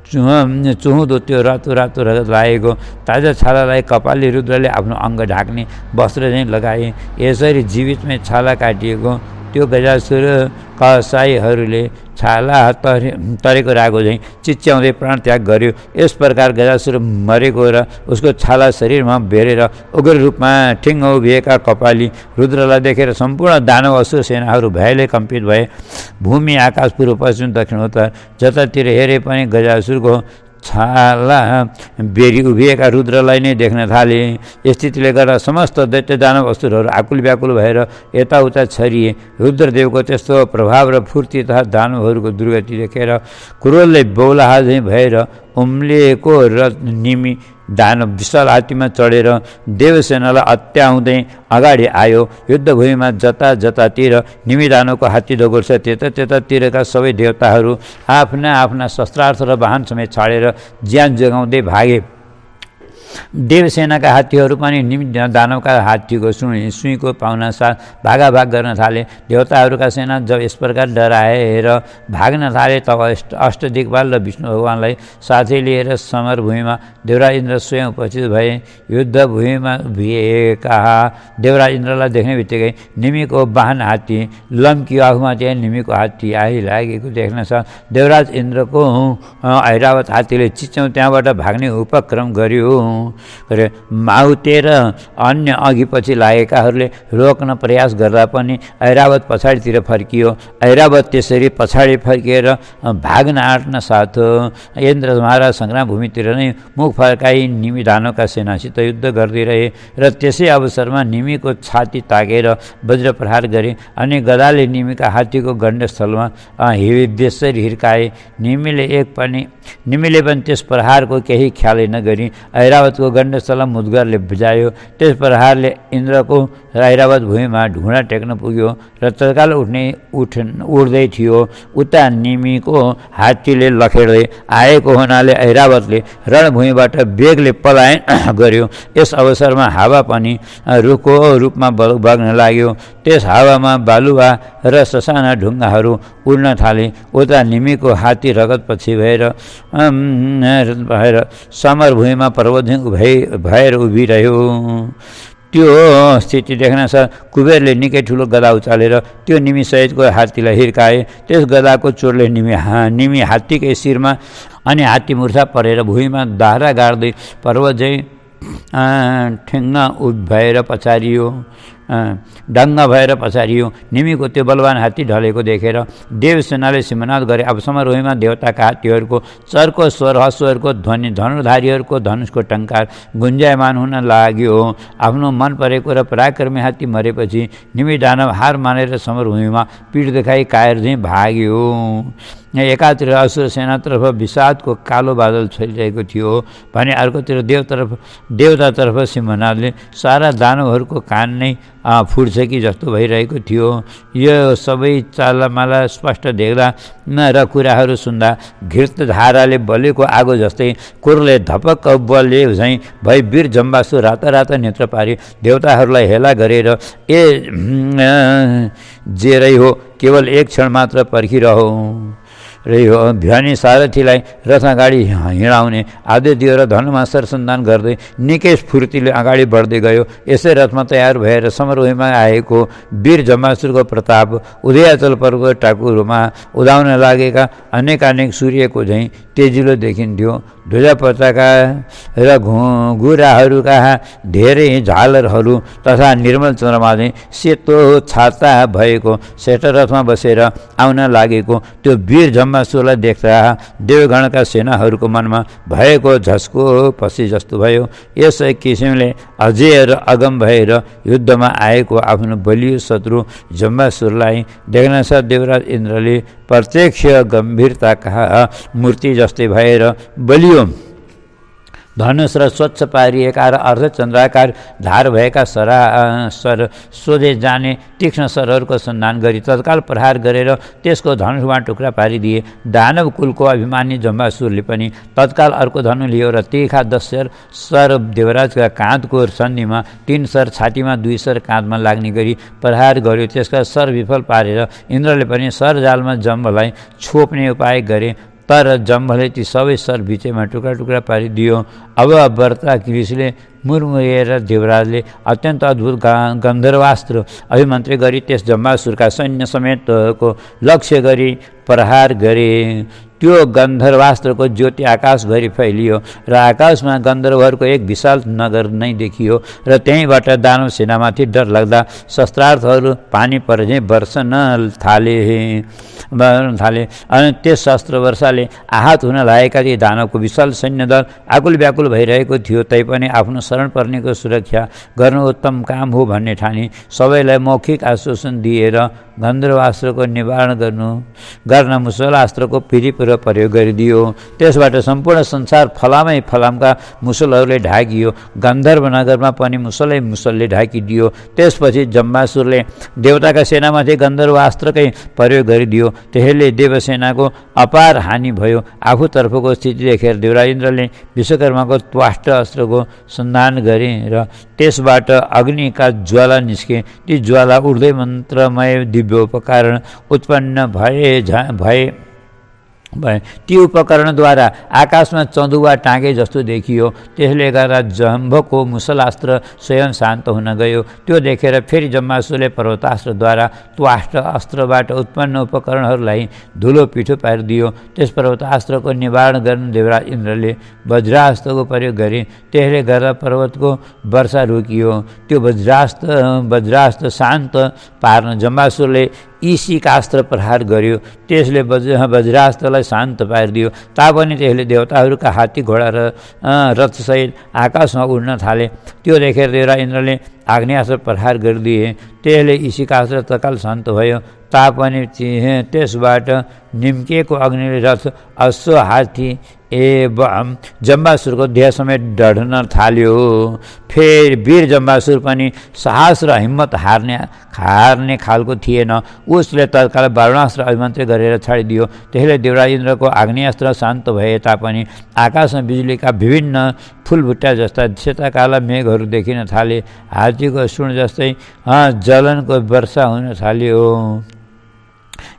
Speaker 1: चुहुँदो त्यो रातो रातो रगत लागेको ताजा छालालाई कपाली रुद्रले आफ्नो अङ्ग ढाक्ने वस्त्र चाहिँ लगाए। यसरी जीवितमै छाला काटिएको त्यो गजासुर कसाईहरूले छाला तरेको रागो झैँ चिच्याउँदै प्राण त्याग गर्यो। यस प्रकार गजासुर मरेको र उसको छाला शरीरमा बेरेर उग्र रूपमा ठिङ्ग उभिएका कपाली रुद्रलाई देखेर सम्पूर्ण दानव असुर सेनाहरू भयले कम्पित भए। भूमि आकाश पूर्व पश्चिम दक्षिण उत्तर जतातिर हेरे पनि गजासुरको छाला बेरी उभिएका रुद्रलाई नै देख्न थाले। स्थितिले गर्दा समस्त दैत्य दानव असुरहरू आकुल व्याकुल भएर यताउता छरिए। रुद्रदेवको त्यस्तो प्रभाव र फूर्ति तथा दानवहरूको दुर्गति देखेर क्रोधले बौलाहा झैँ भएर उम्लिएको र निमी दानव विशाल हात्तीमा चढेर देवसेनालाई अत्याउँदै अगाडि आयो। युद्धभूमिमा जता जतातिर निमी दानवको हात्ती दगुर्छ त्यतातिरका सबै देवताहरू आफ्ना आफ्ना शस्त्रार्थ र वाहन समेत छाडेर ज्यान जोगाउँदै भागे। देवसेनाका हात्तीहरू पनि निमी दानवका हात्तीको सुईको पाउना साथ भागाभाग गर्न थाले। देवताहरूका सेना जब यस प्रकार डराएर भाग्न थाले तब अष्टदिक्पाल र विष्णु भगवानलाई साथै लिएर समरभूमिमा देवराज इन्द्र स्वयं उपस्थित भए। युद्धभूमिमा भिएका देवराज इन्द्रलाई देख्ने बित्तिकै निमीको वाहन हात्ती लम्कियो। आफूमाथि निमीको हात्ती आइलागेको देख्न साथ देवराज इन्द्रको ऐरावत हात्तीले चिच्याउँ त्यहाँबाट भाग्ने उपक्रम गर्यो। माउते र अन्य अघि पछि लागेकाहरूले रोक्न प्रयास गर्दा पनि ऐरावत पछाडितिर फर्कियो। ऐरावत त्यसरी पछाडि फर्किएर भाग्न आँट्न साथ इन्द्र महाराज सङ्ग्राम भूमितिर नै मुख फर्काई निमी दानवका सेनासित युद्ध गर्दै रहे र त्यसै अवसरमा निमीको छाती ताकेर वज्र प्रहार गरे अनि गदाले निमीका हात्तीको गण्डस्थलमा बेसरी हिर्काए। निमीले पनि त्यस प्रहारको केही ख्यालै नगरी ऐरावतको गण्डस्थलमा मुद्गरले बुझायो। त्यस प्रहारले इन्द्रको ऐरावत भूमिमा ढुँडा टेक्न पुग्यो र तत्काल उठ्दै थियो। उता निमीको हात्तीले लखेड्दै आएको हुनाले ऐरावतले रणभूमिबाट बेगले पलायन गर्यो। यस अवसरमा हावा पनि रुखको रूपमा बग्न लाग्यो। त्यस हावामा बालुवा र ससाना ढुङ्गाहरू उड्न थाले। उता निमीको हात्ती रगतपछि भएर समरभूमिमा पर्वतझैँ भएर उभिरह्यो। त्यो स्थिति देख्न साथ कुबेरले निकै ठुलो गदा उचालेर त्यो निमी सहितको हात्तीलाई हिर्काए। त्यस गदाको चोटले निमी हात्तीकै शिरमा अनि हात्ती मुर्छा परेर भुइँमा दाह्रा गाड्दै पर्वत झैँ ठिङ्ग भएर पछारियो। डङ्ग भएर पछारियो। निमीको त्यो बलवान हात्ती ढलेको देखेर देवसेनाले सिंहनाद गरे। अब समारोहमा देवताका हात्तीहरूको चर्को स्वर, हस्वरको ध्वनि, धनुर्धारीहरूको धनुषको टङ्कार गुन्जायमान हुन लाग्यो। आफ्नो मन परेको र पराक्रमी हात्ती मरेपछि निमी दानव हार मानेर समरभूमिमा पीठ देखाई कायर झैँ भाग्यो। एकातिर असुर सेनातर्फ विषादको कालो बादल छरिरहेको थियो भने अर्कोतिर देवतातर्फ सिंहनादले सारा दानवहरूको कान नै फुट्छ कि जस्तो भइरहेको थियो। यो सबै चालमाला स्पष्ट देख्दा र कुराहरू सुन्दा घृत धाराले बलेको आगो जस्तै कुरले धपक्क बले झैँ भई वीर जम्बासुर राता नेत्र पारी देवताहरूलाई हेला गरेर जेरै हो केवल एक क्षण मात्र पर्खिरहो रह्यो। भ्यानी सारथीलाई रथ अगाडि हिँडाउने आदेश दियो र धनुमा सरसन्धान गर्दै निकै स्फूर्तिले अगाडि बढ्दै गयो। यसै रथमा तयार भएर समरभूमिमा आएको वीर जम्बासुरको प्रताप उदयाचल पर्वत टाकुरमा उदाउन लागेका अनेक सूर्यको झैँ तेजिलो देखिन्थ्यो। ध्वजा पताका र घुराहरूका धेरै झालरहरू तथा निर्मल चन्द्रमा झैँ सेतो छाता भएको श्रेष्ठ रथमा बसेर आउन लागेको त्यो वीर जम्बासुरलाई देख्दा देवगणका सेनाहरूको मनमा भएको झस्को पछि जस्तो भयो। यसै किसिमले अजेय र अगम भएर युद्धमा आएको आफ्नो बलियो शत्रु जम्बासुरलाई देख्नासाथ देवराज इन्द्रले प्रत्यक्ष गम्भीरताका मूर्ति जस्तै भएर बलियो धनुष र स्वच्छ पारिएका र अर्धचन्द्राकार धार भएका सर सोझे जाने तीक्ष्ण सरहरूको सन्धान गरी तत्काल प्रहार गरेर त्यसको धनुषमा टुक्रा पारिदिए। दानव कुलको अभिमानी जम्बासुरले पनि तत्काल अर्को धनु लियो र तीखा 10 सर देवराजका काँधको सन्धिमा 3 सर, छातीमा 2 सर काँधमा लाग्ने गरी प्रहार गर्यो। त्यसका सर विफल पारेर इन्द्रले पनि सर जालमा जम्बलाई छोप्ने उपाय गरे, तर जम्बले ती सबै सर बिचैमा टुक्रा टुक्रा पारिदियो। अब व्रता ऋषिले मुरमुरिएर देवराजले अत्यन्त अद्भुत गन्धर्वास्त्र अभिमन्त्रित गरी त्यस जम्बासुरका सैन्य समेतको लक्ष्य गरी प्रहार गरे। त्यो गन्धर्वास्त्रको ज्योति आकाशभरि फैलियो र आकाशमा गन्धर्वहरूको एक विशाल नगर नै देखियो र त्यहीँबाट दानव सेनामाथि डर लाग्दा शस्त्रार्थहरू पानी परे वर्षन थाले अनि त्यस शस्त्र वर्षाले आहत हुन लागेका ती दानवको विशाल सैन्य दल आकुल व्याकुल भइरहेको थियो। तैपनि आफ्नो शरण पर्नेको सुरक्षा गर्नु उत्तम काम हो भन्ने ठानी सबैलाई मौखिक आश्वासन दिएर गन्धर्वास्त्रको निवारण गर्न मुसलास्त्रको पिरिपूर्व प्रयोग गरिदियो। त्यसबाट सम्पूर्ण संसार फलामै फलामका मुसलहरूले ढाकियो। गन्धर्व नगरमा पनि मुसलले ढाकिदियो। त्यसपछि जम्बासुरले देवताका सेनामाथि गन्धर्वास्त्रकै प्रयोग गरिदियो। त्यसैले देवसेनाको अपार हानि भयो। आफूतर्फको स्थिति देखेर देवराज इन्द्रले विश्वकर्माको त्वाष्ट अस्त्रको सन्धान गरे र त्यसबाट अग्निका ज्वाला निस्के। ती ज्वाला उड्दै मन्त्रमय दिव्य उपकरण उत्पन्न भए ती उपकरणद्वारा आकाशमा चँदुवा टाँगे जस्तो देखियो। त्यसले गर्दा जम्भको मुसलास्त्र स्वयं शान्त हुन गयो। त्यो देखेर फेरि जम्बासुरले पर्वतास्त्रद्वारा त्वाष्ट अस्त्रबाट उत्पन्न उपकरणहरूलाई धुलो पिठो पारिदियो। त्यस पर्वतास्त्रको निवारण गर्न देवराज इन्द्रले वज्रास्त्रको प्रयोग गरे। त्यसले गर्दा पर्वतको वर्षा रोकियो। त्यो वज्रास्त्र शान्त पार्न जम्बासुरले ईशिकास्त्र प्रहार गर्यो। त्यसले वज्रास्त्रलाई शान्त पारिदियो। तापनि त्यसले देवताहरूका हात्ती घोडा र रथसहित आकाशमा उड्न थाले। त्यो देखेर देवराज इन्द्रले आग्नेयास्त्र प्रहार गरिदिए। त्यसले ईशिकास्त्र तत्काल शान्त भयो। तापनि त्यसबाट निम्किएको अग्निले रथ, अश्व, हात्ती एवं जम्बासुरको देह समेत डढ्न थाल्यो। फेरि वीर जम्बासुर पनि साहस र हिम्मत हार्ने खालको थिएन। उसले तत्काल वारुणास्त्र अभिमन्त्रित गरेर छाडिदियो। त्यसले देवराज इन्द्रको आग्नेयास्त्र शान्त भए तापनि आकाशमा बिजुलीका विभिन्न फुलबुट्टा जस्ता सेता काला मेघहरू देखिन थाले। हात्तीको सुण जस्तै जलनको वर्षा हुन थाल्यो।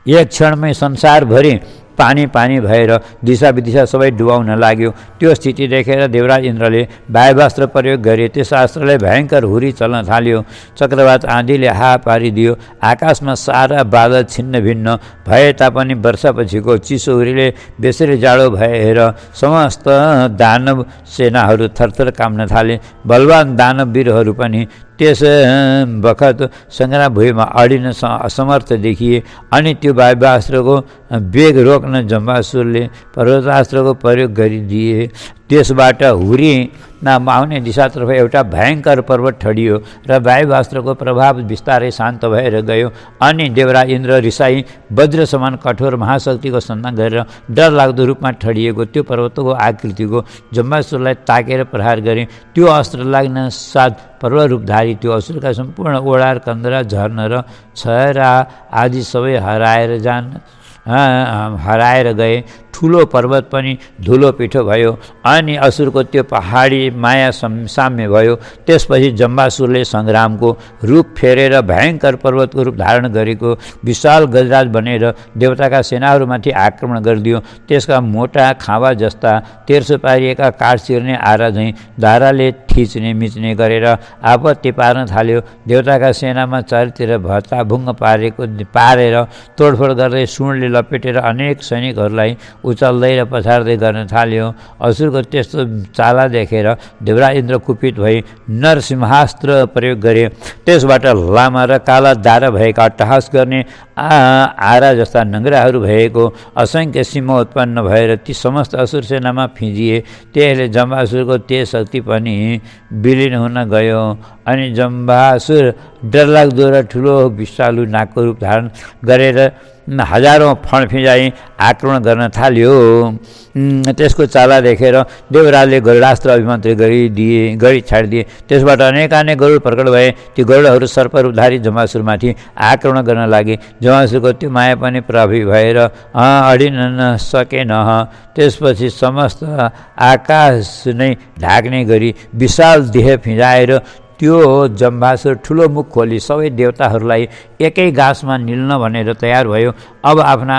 Speaker 1: एक क्षणमै संसारभरि पानी भएर दिशा विदिशा सबै डुबाउन लाग्यो। त्यो स्थिति देखेर देवराज इन्द्रले वायुवास्त्र प्रयोग गरे। त्यस अस्त्रले भयङ्कर हुरी चल्न थाल्यो। चक्रवात आँधीले हा पारिदियो। आकाशमा सारा बादल छिन्न भिन्न भए तापनि वर्षापछिको चिसो हुरीले बेसरी जाडो भएर समस्त दानव सेनाहरू थरथर काम्न थाले। बलवान दानव वीरहरू पनि त्यस बखत सङ्ग्राम भुइँमा अडिन असमर्थ देखिए अनि त्यो वायुवास्त्रको वेग रोक्न जम्बासुरले पर्वतास्त्रको प्रयोग गरिदिए। त्यसबाट हुरीमा आउने दिशातर्फ एउटा भयङ्कर पर्वत ठडियो र वायुवास्त्रको प्रभाव बिस्तारै शान्त भएर गयो। अनि देवराज इन्द्र रिसाई वज्र समान कठोर महाशक्तिको सन्धान गरेर डरलाग्दो रूपमा ठडिएको त्यो पर्वतको आकृतिको जम्बासुरलाई ताकेर प्रहार गरे। त्यो अस्त्र लाग्न साथ पर्वरूपधारी त्यो असुरका सम्पूर्ण ओडार कन्दरा झर्न र छरा आदि सबै हराएर गए। ठुलो पर्वत पनि धुलो पिठो भयो अनि असुरको त्यो पहाडी माया साम्य भयो। त्यसपछि जम्बासुरले सङ्ग्रामको रूप फेरेर भयङ्कर पर्वतको रूप धारण गरेको विशाल गजराज बनेर देवताका सेनाहरूमाथि आक्रमण गरिदियो। त्यसका मोटा खाँबा जस्ता तेर्सो पारिएका काठ चिर्ने आरा झैँ धाराले थिच्ने मिच्ने गरेर आपत्ति पार्न थाल्यो। देवताका सेनामा चारतिर भत्ताभुङ्ग पारेर तोडफोड गर्दै सुणले लपेटेर अनेक सैनिकहरूलाई उचाल्दै र पछार्दै गर्न थाल्यो। असुरको त्यस्तो चाला देखेर देवराज इन्द्र कुपित भई नरसिंहास्त्र प्रयोग गरे। त्यसबाट लामा र काला दारा भएका अट्टहास गर्ने आरा जस्ता नङ्ग्राहरू भएको असङ्ख्य सिंह उत्पन्न भएर ती समस्त असुर सेनामा फिजिए। त्यसले जम्बासुरको तेज शक्ति पनि विलीन हुन गयो अनि जम्बासुर डरलाग्दो र ठुलो विषालु नागको रूप धारण गरेर हजारौँ फण फिजाई आक्रमण गर्न थाल्यो। त्यसको चाला देखेर देवराजले गरुडास्त्र अभिमन्त्रित गरी छाडिदिए। त्यसबाट अनेकानेक गरुड प्रकट भए। ती गरुडहरू सर्परूपधारी जम्बासुरमाथि आक्रमण गर्न लागे। जम्बासुरको त्यो माया पनि प्रभावी भएर अडिन सकेन। त्यसपछि समस्त आकाश नै ढाक्ने गरी विशाल देह फिजाएर त्यो जम्बासुर ठुलो मुख खोली सबै देवताहरूलाई एकै गाँसमा निल्न भनेर तयार भयो। अब आफ्ना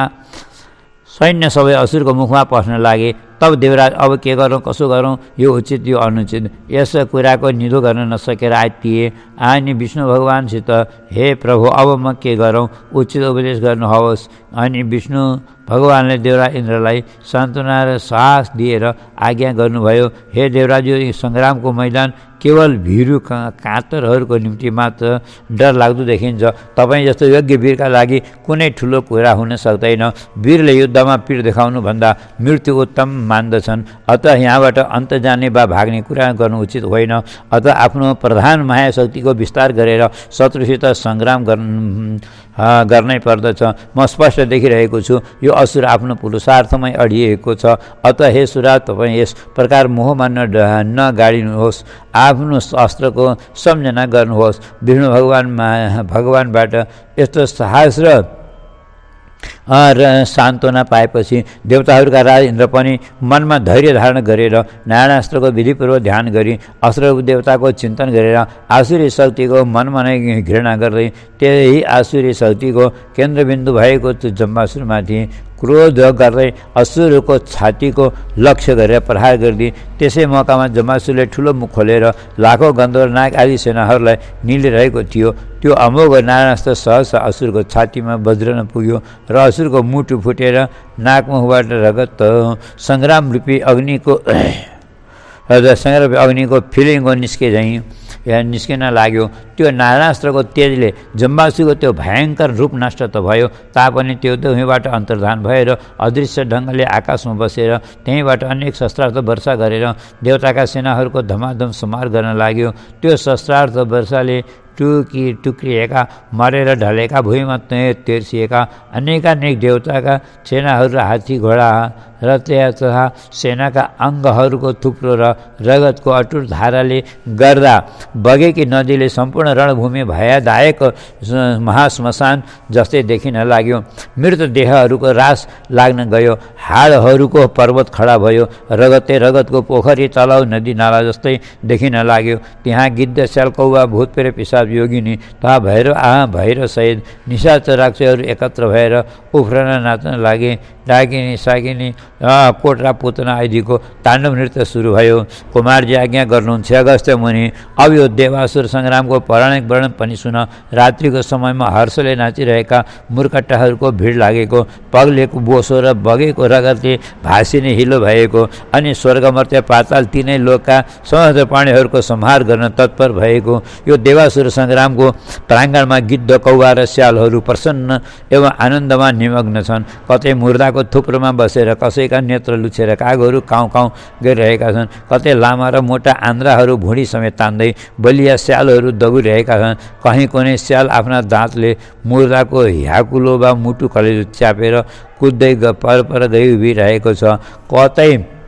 Speaker 1: सैन्य सबै असुरको मुखमा पस्न लागे। तब देवराज अब के गरौँ कसो गरौँ, यो उचित यो अनुचित, यस कुराको निधो गर्न नसकेर आत्तिए। अनि विष्णु भगवानसित हे प्रभु अब म के गरौँ, उचित उपदेश गर्नुहोस्। अनि विष्णु भगवानले देवराज इन्द्रलाई सान्त्वना र साहस दिएर आज्ञा गर्नुभयो। हे देवराज, यो सङ्ग्रामको मैदान केवल भिरु काँतरहरूको निम्ति मात्र डरलाग्दो देखिन्छ। तपाईँ जस्तो योग्य वीरका लागि कुनै ठुलो कुरा हुन सक्दैन। वीरले युद्धमा पीड देखाउनुभन्दा मृत्यु उत्तम मान्दछन्। अत यहाँबाट अन्त जाने वा भाग्ने कुरा गर्नु उचित होइन। अत आफ्नो प्रधान माया शक्तिको विस्तार गरेर शत्रुसित सङ्ग्राम गर्नै पर्दछ। म स्पष्ट देखिरहेको छु यो असुर आफ्नो पुरुषार्थमै अडिएको छ। अत हे सुराज, तपाईँ यस प्रकार मोहमा नगाडिनुहोस्, आफ्नो अस्त्रको सम्झना गर्नुहोस्। विष्णु भगवानबाट यस्तो साहस र सान्त्वना पाएपछि देवताहरूका राज इन्द्र पनि मनमा धैर्य धारण गरेर नारायणास्त्रको विधिपूर्वक ध्यान गरी अस्त्र देवताको चिन्तन गरेर आसुरी शक्तिको मनमा नै घृणा गर्दै त्यही आसुरी शक्तिको केन्द्रबिन्दु भएको जम्बासुरमाथि क्रोध गर्दै असुरको छातीको लक्ष्य गरेर प्रहार गरिदिए। त्यसै मौकामा जम्बासुरले ठुलो मुख खोलेर लाखौँ गन्धर्व नाग आदि सेनाहरूलाई निलिरहेको थियो। त्यो अमोघ नारायणास्त्र सहसा असुरको छातीमा बज्रन पुग्यो र असुरको मुटु फुटेर नाकमुखबाट रगत सङ्ग्रामरूपी अग्निको फिलिङ्गो निस्किन लाग्यो। त्यो नारायणास्त्रको तेजले जम्बासुरको त्यो भयङ्कर रूप नष्ट त भयो तापनि त्यो दुवैबाट अन्तर्धान भएर अदृश्य ढङ्गले आकाशमा बसेर त्यहीँबाट अनेक शस्त्रार्थ वर्षा गरेर देवताका सेनाहरूको धमाधम संहार गर्न लाग्यो। त्यो शस्त्रार्थ वर्षाले टुक्रिएका मरेर ढलेका भुइँमा तेर्सिएका अनेकानेक देवताका सेनाहरू र हात्ती घोडा र तथा सेनाका अङ्गहरूको थुप्रो र रगतको अटुट धाराले गर्दा बगेकी नदीले सम्पूर्ण रणभूमि भयदायक महाश्मशान जस्तै देखिन लाग्यो। मृत देहहरूको रास लाग्न गयो। हाडहरूको पर्वत खडा भयो। रगतको पोखरी तलाउ नदी नाला जस्तै देखिन लाग्यो। त्यहाँ गिद्ध स्याल कौवा भूत प्रेत पिशाच योगिनी तथा भैरव सहित निशाचर राक्षसहरू एकत्र भएर उफ्रन नाच्न लागे। डाकिनी साकिनी कोटरा पुतना आदिको ताण्डव नृत्य सुरु भयो। कुमारजी आज्ञा गर्नुहुन्छ अगस्त्य मुनि, अब यो देवासुर सङ्ग्रामको पौराणिक वर्णन पनि सुन। रात्रिको समयमा हर्षले नाचिरहेका मुर्कट्टाहरूको भिड लागेको, पग्लेको बोसो र बगेको रगतले भासिने हिलो भएको अनि स्वर्गमर्त्य पाताल तीनै लोकका समस्त प्राणीहरूको संहार गर्न तत्पर भएको यो देवासुर सङ्ग्रामको प्राङ्गणमा गिद्ध, कौवा र स्यालहरू प्रसन्न एवं आनन्दमा निमग्न छन्। कतै मुर्दाको थुप्रोमा बसेर कसैका नेत्र लुछेर कागहरू काउँ काउँ गरिरहेका छन्। कतै लामा र मोटा आन्द्राहरू भुँडी समेत तान्दै बलिया स्यालहरू दगुरिरहेका छन्। कहीँ कुनै स्याल आफ्ना दाँतले मुर्दाको ह्याकुलो वा मुटु कलेजो च्यापेर कुद्दै पर गई उभिरहेको छ। कतै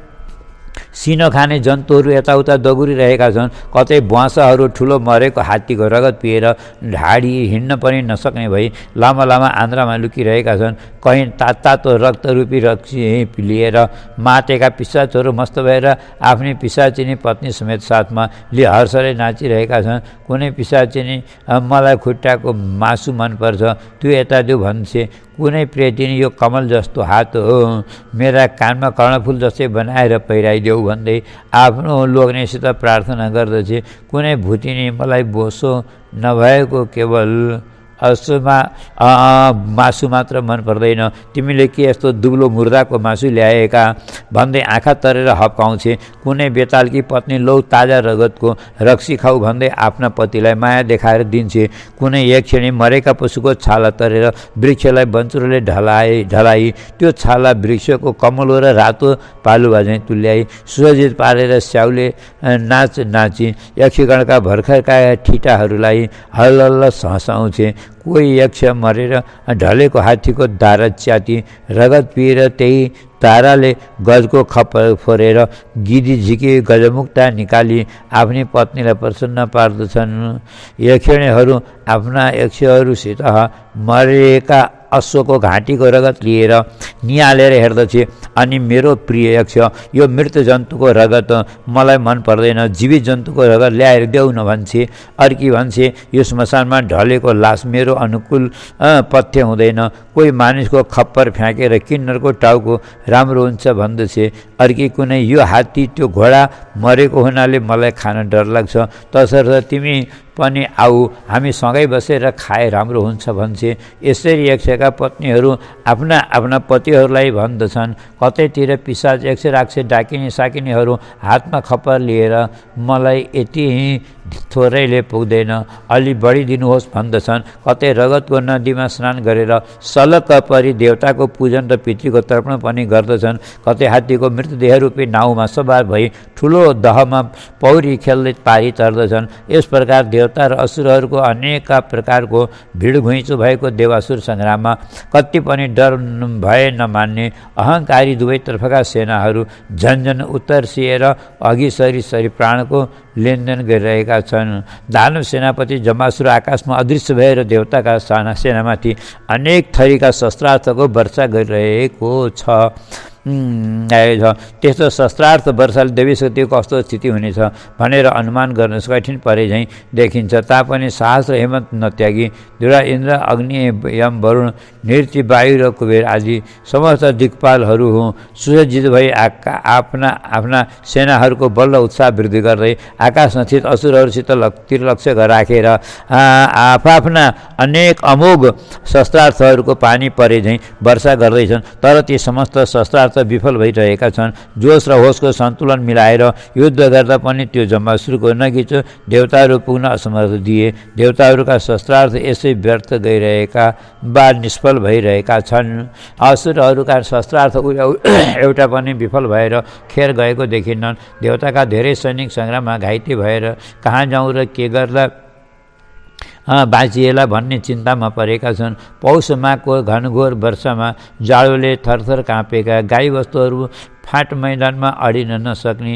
Speaker 1: सिनो खाने जन्तुहरू यताउता दगुरिरहेका छन्। कतै बुवासाहरू ठुलो मरेको हात्तीको रगत पिएर ढाडी हिँड्न पनि नसक्ने भई लामा लामा आन्द्रामा लुकिरहेका छन्। कहीँ तातो रक्तरूपी रक्सी लिएर मातेका पिसाचहरू मस्त भएर आफ्नै पिसाचिनी पत्नी समेत साथमा लिए हर्षले नाचिरहेका छन्। कुनै पिसाचिनी मलाई खुट्टाको मासु मनपर्छ, त्यो यता त्यो भन्छे। कुनै प्रेतिनी यो कमल जस्तो हात हो, मेरा कानमा कर्णफुल जस्तै बनाएर पहिराइदेऊ भन्दै आफ्नो लोग्नेसित प्रार्थना गर्दछे। कुनै भुतिनी मलाई बोसो नभएको केवल मासु मात्र मन पर्दैन, तिमीले के यस्तो दुब्लो मुर्दाको मासु ल्याएका भन्दै आँखा तरेर हप्काउँछे। कुनै बेतालकी पत्नी लौ ताजा रगतको रक्सी खाऊ भन्दै आफ्ना पतिलाई माया देखाएर दिन्छे। कुनै एक क्षणी मरेका पशुको छाला तरेर वृक्षलाई बन्चुरोले ढलाइ त्यो छाला वृक्षको कमलो र रातो पालुवा झैँ तुल्याई सुसज्जित पारेर स्याउले नाची यक्षगणका भर्खरका ठिटाहरूलाई हल्लल्ल हँसाउँछे। कोही यक्ष मरेर ढलेको हात्तीको दारा च्याती रगत पिएर त्यही ताराले गजको खप्पर फोरेर गिदी झिकी गजमुक्ता निकाली आफ्नी पत्नीलाई प्रसन्न पार्दछन्। यक्षिणीहरू आफ्ना यक्षहरूसित मरेका अश्वको घाँटीको रगत लिएर निहालेर हेर्दछे अनि मेरो प्रिय यक्ष, यो मृत जन्तुको रगत मलाई मन पर्दैन, जीवित जन्तुको रगत ल्याएर देऊ न भन्छे। अर्की भन्छे यो श्मशानमा ढलेको लास मेरो अनुकूल पथ्य हुँदैन। कोही मानिसको खप्पर फ्याँकेर किन्नरको टाउको राम्रो हुन्छ भन्दछे। अर्की कुनै यो हात्ती त्यो घोडा मरेको हुनाले मलाई खान डर लाग्छ, तसर्थ तिमी पनि आऊ, हामी सँगै बसेर खाए राम्रो हुन्छ भन्छे। यसरी यक्षका पत्नीहरू आफ्ना आफ्ना पतिहरूलाई भन्दछन्। कतैतिर पिशाच यक्ष राक्षस डाकिनी साकिनीहरू हातमा खप्पर लिएर मलाई यति थोरैले पुग्दैन, अलि बढी दिनुहोस् भन्दछन्। कतै रगतको नदीमा स्नान गरेर सलक्क परी देवताको पूजन र पितृको तर्पण पनि गर्दछन्। कतै हात्तीको मृतदेह रूपी नाउँमा सवार भई ठुलो दहमा पौरी खेल्दै पारी तर्दछन्। यस प्रकार देवता र असुरहरूको अनेक प्रकारको भिड घुइँचो भएको देवासुर सङ्ग्राममा कति पनि डर भए नमान्ने अहङ्कारी दुवैतर्फका सेनाहरू झन्झन उत्तरसिएर अघि सरी प्राणको लेनदेन गरिरहेका छन्। दानव सेनापति जम्बासुर आकाशमा अदृश्य भएर देवताका सेनामाथि अनेक थरीका शस्त्रार्थको वर्षा गरिरहेको छ। त्यस्तो शस्त्रार्थ वर्षाले देवी शक्तिको कस्तो स्थिति हुनेछ भनेर अनुमान गर्न कठिन परे झैँ देखिन्छ। तापनि साहस र हिम्मत नत्यागी देवरा इन्द्र, अग्नि, यम, वरुण, नृत्य, वायु र कुबेर आदि समस्त दिक्पालहरू सुसज्जित भई आफ्ना सेनाहरूको बल उत्साह वृद्धि गर्दै आकाश नथित असुरहरूसित लक्ष्य राखेर आफ्ना अनेक अमोघ शस्त्रार्थहरूको पानी परे झैँ वर्षा गर्दैछन्। तर ती समस्त शस्त्रार्थ विफल भइरहेका छन्। जोस र होसको सन्तुलन मिलाएर युद्ध गर्दा पनि त्यो जम्बासुरको नगिचो देवताहरू पुग्न असमर्थ दिए। देवताहरूका शस्त्रार्थ यसै व्यर्थ गइरहेका वा निष्फल भइरहेका छन्। असुरहरूका शस्त्रार्थ एउटा पनि विफल भएर खेर गएको देखिन्नन्। देवताका धेरै सैनिक सङ्ग्राममा घाइते भएर कहाँ जाउँ र के गर्दा बाँचिएला भन्ने चिन्तामा परेका छन्। पौष माघको घनघोर वर्षामा जाडोले थरथर काँपेका गाईबस्तुहरू फाँट मैदानमा अडिन नसक्ने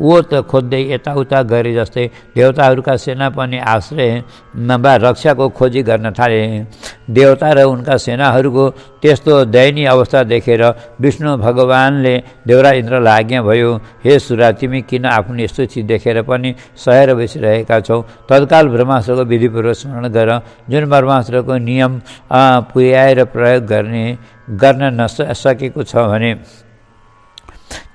Speaker 1: ओत खोज्दै यताउता गरे जस्तै देवताहरूका सेना पनि आश्रय वा रक्षाको खोजी गर्न थाले। देवता र उनका सेनाहरूको त्यस्तो दयनीय अवस्था देखेर विष्णु भगवानले देवरा इन्द्रलाई आज्ञा भयो, हे सुरा, तिमी किन आफ्नो यस्तो चिज देखेर पनि सहेर बसिरहेका छौ? तत्काल ब्रह्मास्त्रको विधिपूर्वक स्मरण गर, जुन ब्रह्मास्त्रको नियम पुर्याएर प्रयोग गर्ने गर्न नसकेको छ भने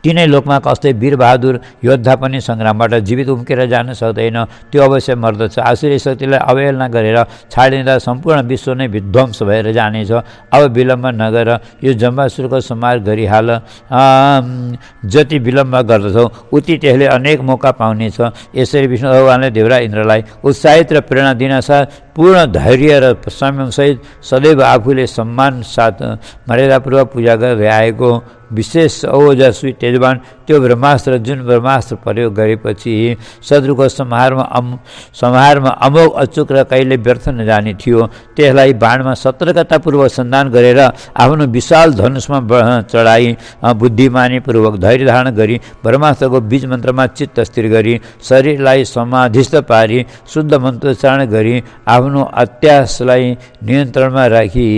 Speaker 1: तिनै लोकमा कस्तै वीरबहादुर योद्धा पनि सङ्ग्रामबाट जीवित उम्केर जान सक्दैन, त्यो अवश्य मर्दछ। आसुरी शक्तिलाई अवहेलना गरेर छाडिँदा सम्पूर्ण विश्व नै विध्वंस भएर जानेछ। अब विलम्ब नगर, यो जम्बासुरको संहार गरिहाल। जति विलम्ब गर्दछौ उति त्यसले अनेक मौका पाउनेछ। यसरी विष्णु भगवानले देवराज इन्द्रलाई उत्साहित र प्रेरणा दिनसाथ पूर्ण धैर्य र संयमसहित सदैव आफूले सम्मान साथ मर्यादापूर्वक पूजा गर्दै आएको विशेष ओजस्वी तेजवान त्यो ब्रह्मास्त्र, जुन ब्रह्मास्त्र प्रयोग गरेपछि शत्रुको संहारमा अमोघ अचुक र कहिले व्यर्थ नजाने थियो, त्यसलाई बाणमा सतर्कतापूर्वक सन्धान गरेर आफ्नो विशाल धनुषमा चढाई बुद्धिमानीपूर्वक धैर्य धारण गरी ब्रह्मास्त्रको बीज मन्त्रमा चित्त स्थिर गरी शरीरलाई समाधिस्थ पारी शुद्ध मन्त्रोच्चारण गरी आफ्नो अत्यासलाई नियन्त्रणमा राखी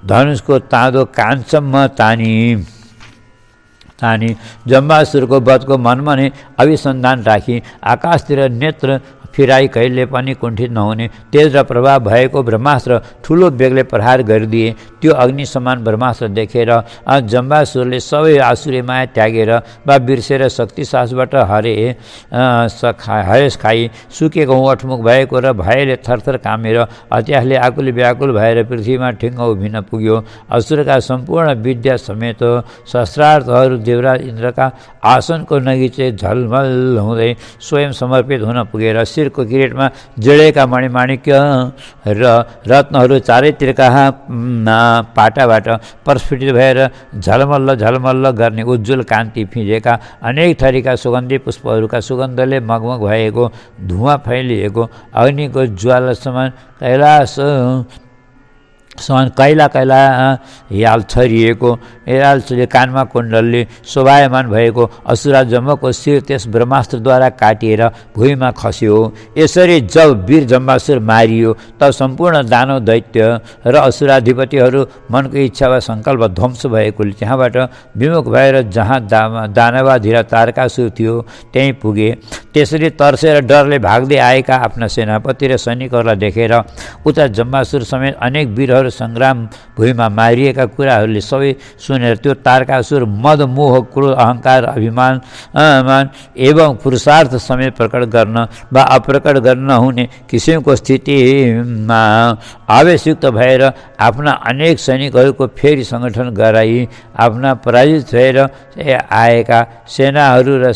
Speaker 1: धनुषको ताँदो कान्छम्म तानी जम्बासुरको वधको मनमा नै अभिसन्धान राखी आकाशतिर नेत्र फिराई कहिले पनि कुण्ठित नहुने तेज र प्रभाव भएको ब्रह्मास्त्र ठुलो बेगले प्रहार गरिदिए। त्यो अग्नि समान ब्रह्मास्त्र देखेर जम्बासुरले सबै आसुरी माया त्यागेर वा बिर्सेर शक्ति सासबाट हरेस खाई सुकेको ओठमुख भएको र भयले थरथर कामेर अत्यासले आकुल व्याकुल भएर पृथ्वीमा ठिङ्ग उभिन पुग्यो। असुरका सम्पूर्ण विद्या समेत शस्त्रार्थहरू देवराज इन्द्रका आसनको नगिचे झलमल हुँदै स्वयं समर्पित हुन पुगेर शिरको किरीटमा जडेका मणिमाणिक्य र रत्नहरू चारैतिरका पाटाबाट प्रस्फुटित भएर झलमल्ल गर्ने उज्जवल कान्ति फिँजेका अनेक थरीका सुगन्धी पुष्पहरूका सुगन्धले मगमग भएको धुवाँ फैलिएको अग्निको ज्वाला समान कैला याल छरिएको याल कानमा कुण्डलले शोभायमान भएको असुरा जम्बको शिर त्यस ब्रह्मास्त्रद्वारा काटिएर भुइँमा खस्यो। यसरी जब वीर जम्बासुर मारियो तब सम्पूर्ण दानव दैत्य र असुराधिपतिहरू मनको इच्छा वा सङ्कल्प ध्वंस भएकोले त्यहाँबाट विमुख भएर जहाँ दानवाधीरा तारकासुर थियो त्यहीँ पुगे। त्यसरी तर्सेर डरले भाग्दै आएका आफ्ना सेनापति र सैनिकहरूलाई देखेर उता जम्बासुर समेत अनेक वीरहरू सङ्ग्राम भूमिमा मारिएका कुराहरूले सबै सुनेर त्यो तारकासुर मद मोह क्रोध अहङ्कार अभिमान एवं पुरुषार्थ समेत प्रकट गर्न वा अप्रकट गर्न नहुने किसिमको स्थितिमा आवेशयुक्त भएर आफ्ना अनेक सैनिकहरूको फेरि सङ्गठन गराई आफ्ना पराजित भएर आएका सेनाहरू र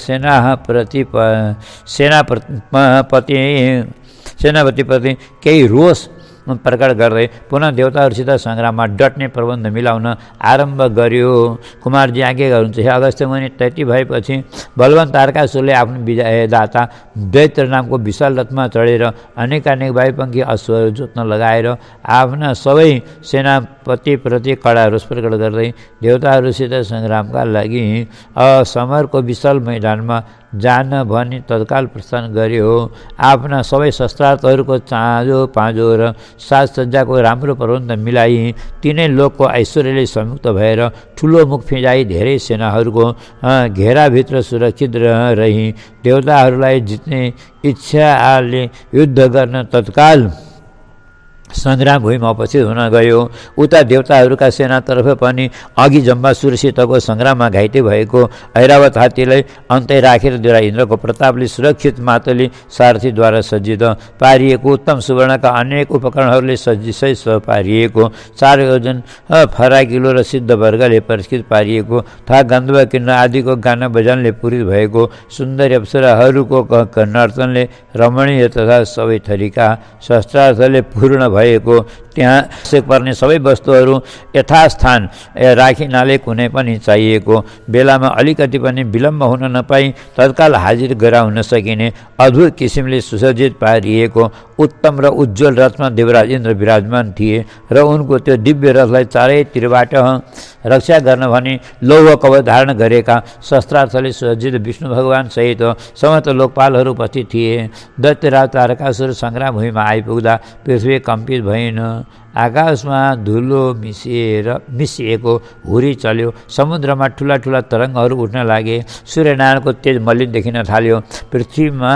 Speaker 1: सेनापतिप्रति केही रोष प्रकट गर्दै पुनः देवताहरूसित सङ्ग्राममा डट्ने प्रबन्ध मिलाउन आरम्भ गर्यो। कुमारजी आज्ञा गर्नुहुन्छ। हे अगस्त्य मुनि, त्यति भएपछि बलवन्त तारकासुरले आफ्नो विजयदाता दैत्य नामको विशाल रथमा चढेर अनेकानेक वायुपङ्खी अश्वहरू जोत्न लगाएर आफ्ना सबै सेनापतिप्रति कडा रोष प्रकट गर्दै देवताहरूसित सङ्ग्रामका लागि समरको विशाल मैदानमा जान भनी तत्काल प्रस्थान गर्यो। आफ्ना सबै शस्त्रार्थहरूको चाँजो पाँजो र साजसज्जाको राम्रो प्रबन्ध मिलाई तिनै लोकको ऐश्वर्यले संयुक्त भएर ठुलो मुख फिजाई धेरै सेनाहरूको घेराभित्र सुरक्षित रही देवताहरूलाई जित्ने इच्छाले युद्ध गर्न तत्काल सङ्ग्राम भूमिमा उपस्थित हुन गयो। उता देवताहरूका सेनातर्फ पनि अघि जम्बासुरसितको सङ्ग्राममा घाइते भएको ऐरावत हात्तीलाई अन्तै राखेर देवराज इन्द्रको प्रतापले सुरक्षित मातली सारथीद्वारा सज्जित पारिएको उत्तम सुवर्णका अनेक उपकरणहरूले सजिसहित पारिएको 4 योजन फराकिलो र सिद्ध वर्गले परिष्कृत पारिएको तथा गन्धर्व किन्न आदिको गाना बजानले पूरित भएको सुन्दर अप्सराहरूको नर्तनले रमणीय तथा सबै थरीका शस्त्रार्थले पूर्ण भएको त्यहाँ आवश्यक पर्ने सबै वस्तुहरू यथास्थान राखिनाले कुनै पनि चाहिएको बेलामा अलिकति पनि विलम्ब हुन नपाई तत्काल हाजिर गराउन सकिने अद्भुत किसिमले सुसज्जित पारिएको उत्तम र उज्जवल रथमा देवराज इन्द्र विराजमान थिए र उनको त्यो दिव्य रथलाई चारैतिरबाट रक्षा गर्न भनी लौह कवच धारण गरेका शस्त्रार्थले सुसज्जित विष्णु भगवान सहित समस्त लोकपालहरू उपस्थित थिए। दैत्यराज तारकासुर सङ्ग्राम भूमिमा आइपुग्दा पृथ्वी कम्पित भइन आकाशमा धुलो मिसिएको हुरी चल्यो। समुद्रमा ठुला ठुला तरङ्गहरू उठ्न लागे। सूर्यनारायणको तेज मलिन देखिन थाल्यो। पृथ्वीमा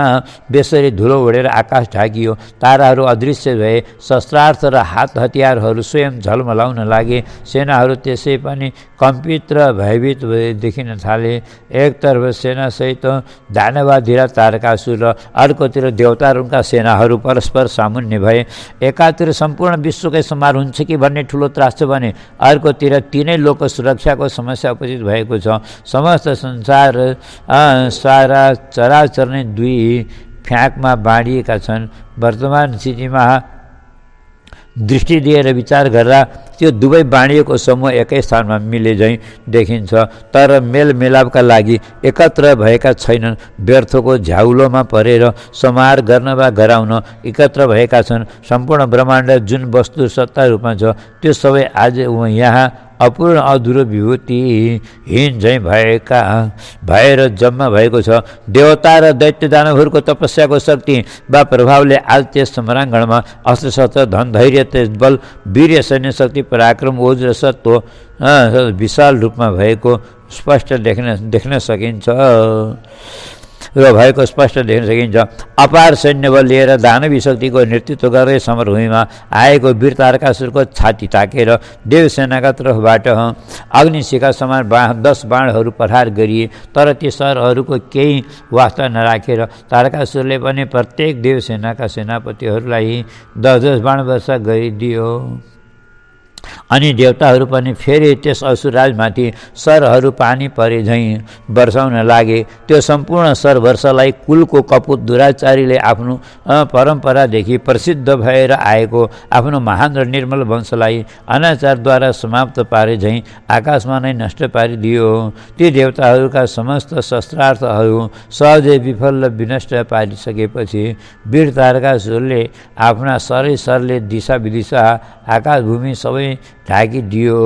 Speaker 1: बेसरी धुलो उडेर आकाश ढाकियो। ताराहरू अदृश्य भए। शस्त्रार्थ र हात हतियारहरू स्वयं झलमलाउन लागे। सेनाहरू त्यसै पनि कम्पित र भयभीत देखिन थाले। एकतर्फ सेनासहित दानवाधीरा तारकासुर र अर्कोतिर देवताहरूका सेनाहरू परस्पर सामुन्य भए। एकातिर सम्पूर्ण विश्वकै संहार हुन्छ कि भन्ने ठुलो त्रास भने अर्कोतिर तीनै लोक सुरक्षाको समस्या उपस्थित भएको छ। समस्त संसार सारा चराचर नै दुई फ्याँकमा बाँडिएका छन्। वर्तमान स्थितिमा दृष्टि दिएर विचार गर्दा त्यो दुवै बाँडिएको समूह एकै स्थानमा मिले झैँ देखिन्छ, तर मेलमिलापका लागि एकत्र भएका छैनन्। व्यर्थको झ्याउलोमा परेर संहार गर्न वा गराउन एकत्र भएका छन्। सम्पूर्ण ब्रह्माण्ड जुन वस्तु सत्ता रूपमा छ त्यो सबै आज यहाँ अपूर्ण अधुरो विभूतिहीन झैँ भएर जम्मा भएको छ। देवता र दैत्य दानवहरूको तपस्याको शक्ति वा प्रभावले आज त्यस सम्राङ्गणमा अस्त्रशस्त्र धन धैर्य तेजबल वीर्य सैन्य शक्ति पराक्रम ओज र सत्व विशाल रूपमा भएको स्पष्ट देख्न सकिन्छ अपार सैन्यबल लिएर दानवी शक्तिको नेतृत्व गर्दै समरभूमिमा आएको वीर तारकासुरको छाती ताकेर देवसेनाका तर्फबाट अग्निशिखा समान 10 बाणहरू प्रहार गरिए। तर ती सरहरूको केही वास्ता नराखेर तारकासुरले पनि प्रत्येक देवसेनाका सेनापतिहरूलाई 10 बाण वर्षा गरिदियो। अनि देवताहरू पनि फेरि त्यस असुरराजमाथि सरहरू पानी परे झैँ वर्षाउन लागे। त्यो सम्पूर्ण सर वर्षालाई कुलको कपुत दुराचारीले आफ्नो परम्परादेखि प्रसिद्ध भएर आएको आफ्नो महान र निर्मल वंशलाई अनाचारद्वारा समाप्त पारे झैँ आकाशमा नै नष्ट पारिदियो। ती देवताहरूका समस्त शस्त्रार्थहरू सहजै विफल र विनष्ट पारिसकेपछि वीर तारकासुरले आफ्ना सरले दिशा विदिशा आकाश भूमि सबै ढाकिदियो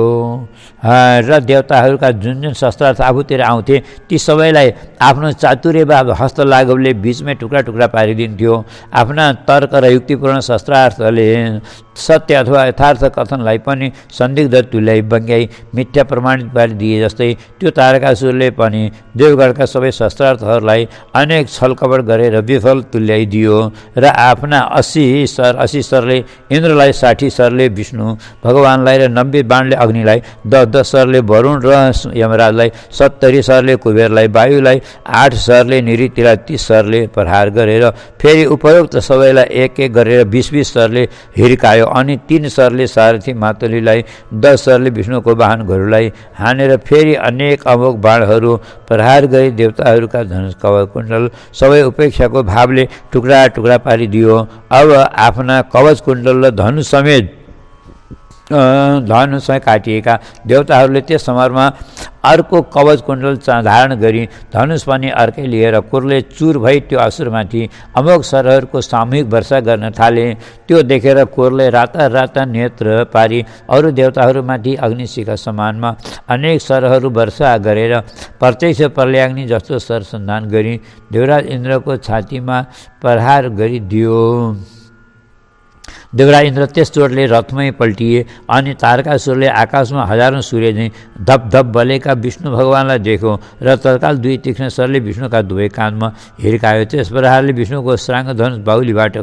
Speaker 1: र देवताहरूका जुन जुन शस्त्रार्थ आफूतिर आउँथे ती सबैलाई आफ्नो चातुर्य वा हस्तलाघवले बीचमै टुक्रा टुक्रा पारिदिन्थ्यो। आफ्ना तर्क र युक्तिपूर्ण शस्त्रार्थले सत्य अथवा यथार्थ कथनलाई पनि संदिग्ध तुल्याई बङ्ग्याई मिथ्या प्रमाणित पारिदिए जस्तै त्यो तारकासुरले पनि देवगढका सबै शस्त्रार्थहरूलाई अनेक छलकपट गरेर विफल तुल्याइदियो र आफ्ना 80 सरले इन्द्रलाई, 60 सरले विष्णु भगवानलाई र 90 बाणले अग्निलाई, 10 सरले वरुण र यमराजलाई, 70 सरले कुबेरलाई, वायुलाई, 8 सरले निऋतिलाई, 30 सरले प्रहार गरेर फेरि उपरोक्त सबैलाई एक एक गरेर 20 सरले हिर्कायो। अनि 3 सरले सारथी मातलीलाई, 10 सरले विष्णुको वाहन गरुडलाई हानेर फेरि अनेक अमोघ बाणहरू प्रहार गरी देवताहरूका धनुष कवच कुण्डल सबै उपेक्षाको भावले टुक्रा टुक्रा पारिदियो। अब आफ्ना कवच कुण्डल र धनुषसँग काटिएका देवताहरूले त्यस समरमा अर्को कवच कुण्डल धारण गरी धनुष पनि अर्कै लिएर कुरले चुर भई त्यो असुरमाथि अमोघ सरहरूको सामूहिक वर्षा गर्न थाले। त्यो देखेर कुरले राता नेत्र पारी अरू देवताहरूमाथि अग्निशिखा समानमा अनेक सरहरू वर्षा गरेर प्रत्यक्ष प्रलयाग्नि जस्तो सरसन्धान गरी देवराज इन्द्रको छातीमा प्रहार गरिदियो। देवराज इन्द्र त्यस चोटले रथमै पल्टिए अनि तारकासुरले आकाशमा हजारौं सूर्य झैँ धप धप बलेका विष्णु भगवानलाई देख्यो र तत्काल 2 तीक्ष्ण सरले विष्णुका दुवै कानमा हिर्कायो। त्यस प्रहारले विष्णुको श्राङ्ग धनुष बाहुलीबाट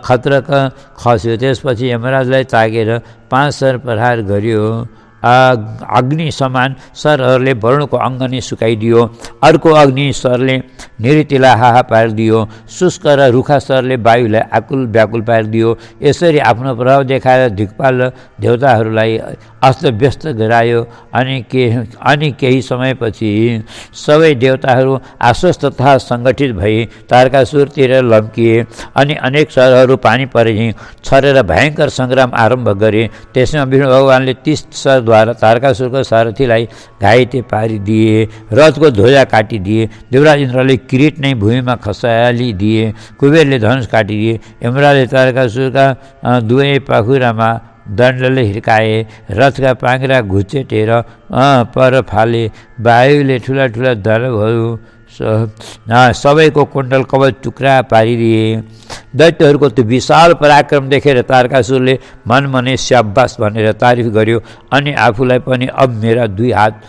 Speaker 1: खत्रक खस्यो। त्यसपछि यमराजलाई ताकेर 5 सर प्रहार गरियो। अग्नि समान सरहरूले वरुणको अङ्ग नै सुकाइदियो। अर्को अग्नि सरले निऋतिलाई हाहा पारिदियो। शुष्क र रुखा सरले वायुलाई आकुल व्याकुल पारिदियो। यसरी आफ्नो प्रभाव देखाएर दिक्पाल र देवताहरूलाई अस्तव्यस्त गरायो। अनि केही समयपछि सबै देवताहरू आश्वस्त तथा सङ्गठित भई तारकासुरतिर लम्किए अनि अनेक सरहरू पानी परे झैँ छरेर भयङ्कर सङ्ग्राम आरम्भ गरे। त्यसमा विष्णु भगवानले 30 सरद्वारा तारकासुरको सारथीलाई घाइते पारिदिए, रथको ध्वजा काटिदिए। देवराज इन्द्रले किरीट नै भूमिमा खसालिदिए। कुबेरले धनुष काटिदिए। यमराजले तारकासुरका दुवै पाखुरामा दण्डले हिर्काए। रथका पाङ्ग्रा घुचेटेर पर फाले। वायुले ठुला ठुला दानवहरू सबैको कुण्डल कवच टुक्रा पारिदिए। दैत्यहरूको त्यो विशाल पराक्रम देखेर तारकासुरले मनमनै स्याबास भनेर तारिफ गर्यो अनि आफूलाई पनि अब मेरा 2 हात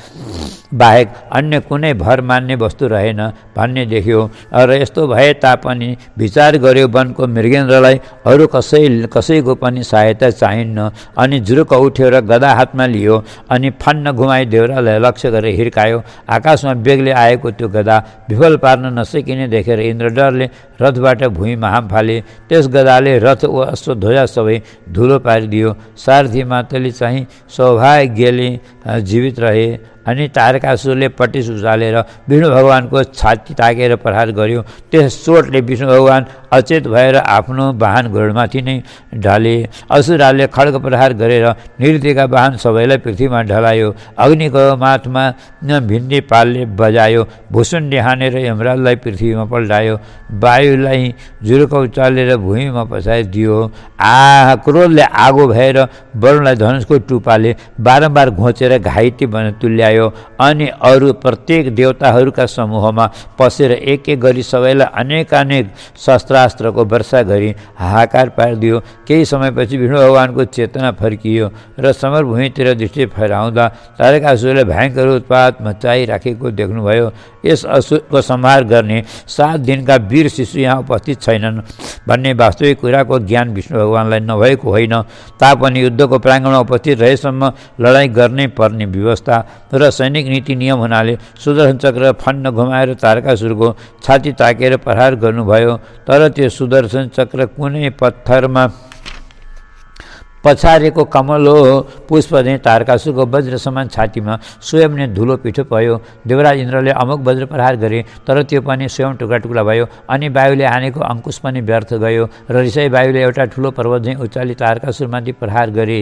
Speaker 1: बाहेक अन्य कुनै भर मान्ने वस्तु रहेन भन्ने देख्यो। र यस्तो भए तापनि विचार गर्यो वनको मृगेन्द्रलाई अरू कसैको पनि सहायता चाहिन्न। अनि जुरुक उठ्यो र गदा हातमा लियो अनि फन्न घुमाई देउरालाई लक्ष्य गरेर हिर्कायो। आकाशमा बेगले आएको त्यो गदा विफल पार्न नसकिने देखेर इन्द्र डरले रथबाट भुइँमा हाम फाले। त्यस गदाले रथ वा अश्वध्वजा सबै धुलो पारिदियो। सारथी मातले चाहिँ सौभाग्यले जीवित रहे। अनि तारकासुरले पटिस उचालेर विष्णु भगवानको छाती ताकेर प्रहार गर्यो। त्यस चोटले विष्णु भगवान अचेत भएर आफ्नो वाहन गरुडमाथि नै ढले। असुरले खड्ग प्रहार गरेर नृत्यका वाहन सबैलाई पृथ्वीमा ढलायो। अग्निको माथमा भिन्दी पालले बजायो। भुसुण्डी हानेर यमराजलाई पृथ्वीमा पल्टायो। वायुलाई जुरुक उचालेर भुइँमा पछाइदियो। क्रोधले आगो भएर वरुणलाई धनुषको टुपाले बारम्बार घोचेर घाइते बन तुल्यायो। अनि अरू प्रत्येक देवताहरूका समूहमा पसेर एक एक गरी सबैलाई अनेकानेक शस्त्रास्त्रको वर्षा गरी हाहाकार पारिदियो। केही समयपछि विष्णु भगवानको चेतना फर्कियो र समरभूमितिर दृष्टि फैलाउँदा तारकासुरले भयङ्कर उत्पात मचाइराखेको देख्नुभयो। यस असुरको संहार गर्ने 7 दिनका वीर शिशु यहाँ उपस्थित छैनन् भन्ने वास्तविक कुराको ज्ञान विष्णु भगवानलाई नभएको होइन। तापनि युद्धको प्राङ्गणमा उपस्थित रहेसम्म लडाइँ गर्नै पर्ने व्यवस्था र सैनिक नीति नियम हुनाले सुदर्शन चक्र फन्न घुमाएर तारकासुरको छाती ताकेर प्रहार गर्नुभयो। तर त्यो सुदर्शन चक्र कुनै पत्थरमा पछारेको कमलो पुष्प झैँ तारकासुरको वज्र समान छातीमा स्वयं नै धुलो पिठो भयो। देवराज इन्द्रले अमुक वज्र प्रहार गरे तर त्यो पनि स्वयं टुक्रा टुक्रा भयो। अनि वायुले हानेको अङ्कुश पनि व्यर्थ गयो र रिसाई वायुले एउटा ठुलो पर्वत झैँ उचाली तारकासुरमाथि प्रहार गरे।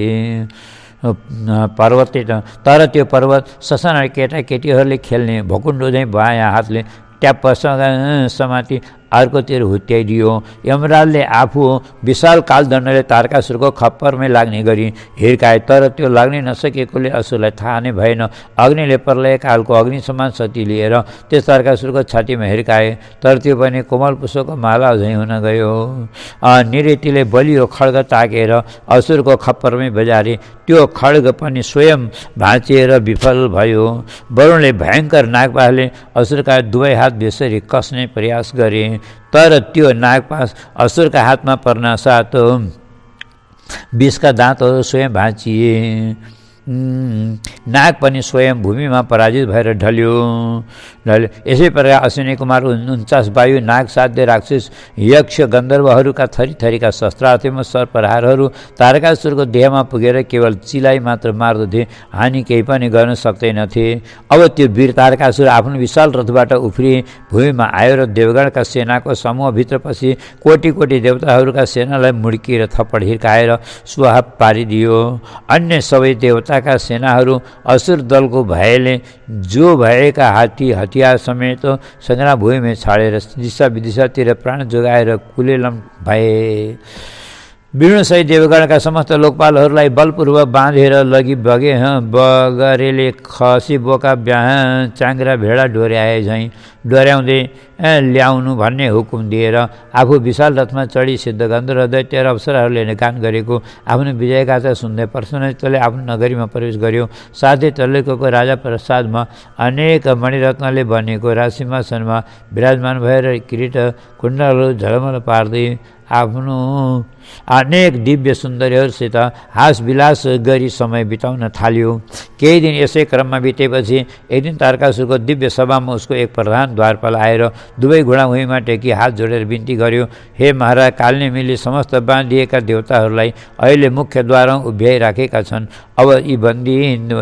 Speaker 1: तर त्यो पर्वत ससाना केटाकेटीहरूले खेल्ने भकुण्डो झैँ बायाँ हातले ट्याप्पसँग समाति अर्कोतिर हुत्याइदियो। यमराजले आफू विशाल कालदण्डले तारकासुरको खप्परमै लाग्ने गरी हिर्काए तर त्यो लाग्नै नसकेकोले असुरलाई थाहा नै भएन। अग्निले प्रलय कालको अग्नि समान शक्ति लिएर त्यस तारकासुरको छातीमा हिर्काए तर त्यो पनि कोमल पुष्पको माला झैँ हुन गयो। निरेतीले बलियो खड्ग ताकेर असुरको खप्परमै बजारे। त्यो खड्ग पनि स्वयं भाँचिएर विफल भयो। वरुणले भयङ्कर नागपासले असुरका 2 हात बेसरी कस्ने प्रयास गरे तर त्यो नागपास असुरका हातमा पर्न साथ विषका दाँतहरू स्वयं भाँचिए। नाग पनि स्वयं भूमिमा पराजित भएर ढल्यो। यसै प्रकार अश्विनी कुमार 49 वायु नाग साध्य राक्षस यक्ष गन्धर्वहरूका थरी थरीका शस्त्रास्त्रमा सरप्रहारहरू तारकासुरको देहमा पुगेर केवल चिलाइ मात्र मार्दथे, हानि केही पनि गर्न सक्दैनथे। अब त्यो वीर तारकासुर आफ्नो विशाल रथबाट उफ्रिए भूमिमा आयो र देवगणका सेनाको समूहभित्र पछि कोटी कोटी देवताहरूका सेनालाई मुड्किएर थप्पड हिर्काएर स्वाहा पारिदियो। अन्य सबै देवताका सेनाहरू असुर दलको भयले जो भएका हात्ती हतियार समेत सङ्ग्राम भूमिमा छाडेर दिशा विदिशातिर प्राण जोगाएर कुलेलम भए। विष्णुसहित देवगणका समस्त लोकपालहरूलाई बलपूर्वक बाँधेर लगी बगरेले खसी बोका बिहान चाङ्ग्रा भेडा डोर्याए झैँ डोर्याउँदै ल्याउनु भन्ने हुकुम दिएर आफू विशाल रथमा चढी सिद्धगन्ध र दैत्य र अप्सराहरूले गान गरेको आफ्नो विजयगाथा सुन्दै परशुरामले आफ्नो नगरीमा प्रवेश गर्यो। साथै तल्लेको राजा प्रसादमा अनेक मणिरत्नले बनेको राजसिंहासनमा विराजमान भएर किरीट कुण्डलहरू झलमल पार्दै आफ्नो अनेक दिव्य सुन्दरीहरूसित हासविलास गरी समय बिताउन थाल्यो। केही दिन यसै क्रममा बितेपछि एक दिन तारकासुरको दिव्य सभामा उसको एक प्रधान द्वारपाल आएर दुवै घुँडा भुइँमा टेकी हात जोडेर बिन्ती गर्यो, हे महाराज, कालनेमीले समस्त बाँधिएका देवताहरूलाई अहिले मुख्य द्वारमा उभ्याइराखेका छन्। अब यी बन्दी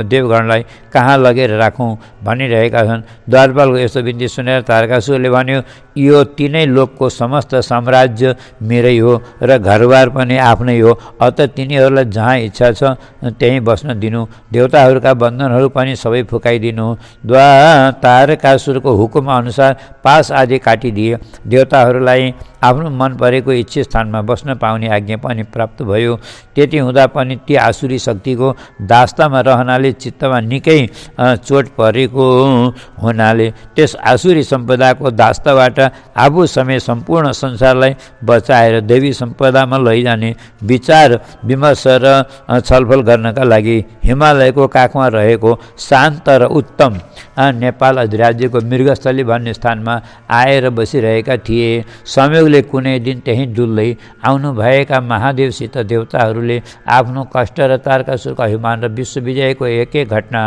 Speaker 1: देवगणलाई कहाँ लगेर राखौँ भनिरहेका छन्। द्वारपालको यस्तो बिन्ती सुनेर तारकासुरले भन्यो, यो तीनै लोकको समस्त साम्राज्य मेरै हो र घरबार पनि आफ्नै हो, अत तिनीहरूलाई जहाँ इच्छा छ त्यहीँ बस्न दिनु, देवताहरूका बन्धनहरू पनि सबै फुकाइदिनु। तारकासुरको हुकुम अनुसार पास आदि काटिदिए। देवताहरूलाई आफ्नो मन परेको इच्छित स्थानमा बस्न पाउने आज्ञा पनि प्राप्त भयो। त्यति हुँदा पनि ती आसुरी शक्तिको दास्तामा रहनाले चित्तमा निकै चोट परेको हुनाले त्यस आसुरी सम्पदाको दास्ताबाट आफू समेत सम्पूर्ण संसारलाई बचाएर देवी सम्पदामा लैजाने विचार विमर्श र छलफल गर्नका लागि हिमालयको काखमा रहेको शान्त र उत्तम नेपाल अधिराज्यको मृगस्थली भन्ने स्थानमा आएर बसिरहेका थिए। संयोगले कुनै दिन त्यहीँ डुल्दै आउनुभएका महादेवसित देवताहरूले आफ्नो कष्ट र तारकासुरको अभिमान र विश्वविजयको एक एक घटना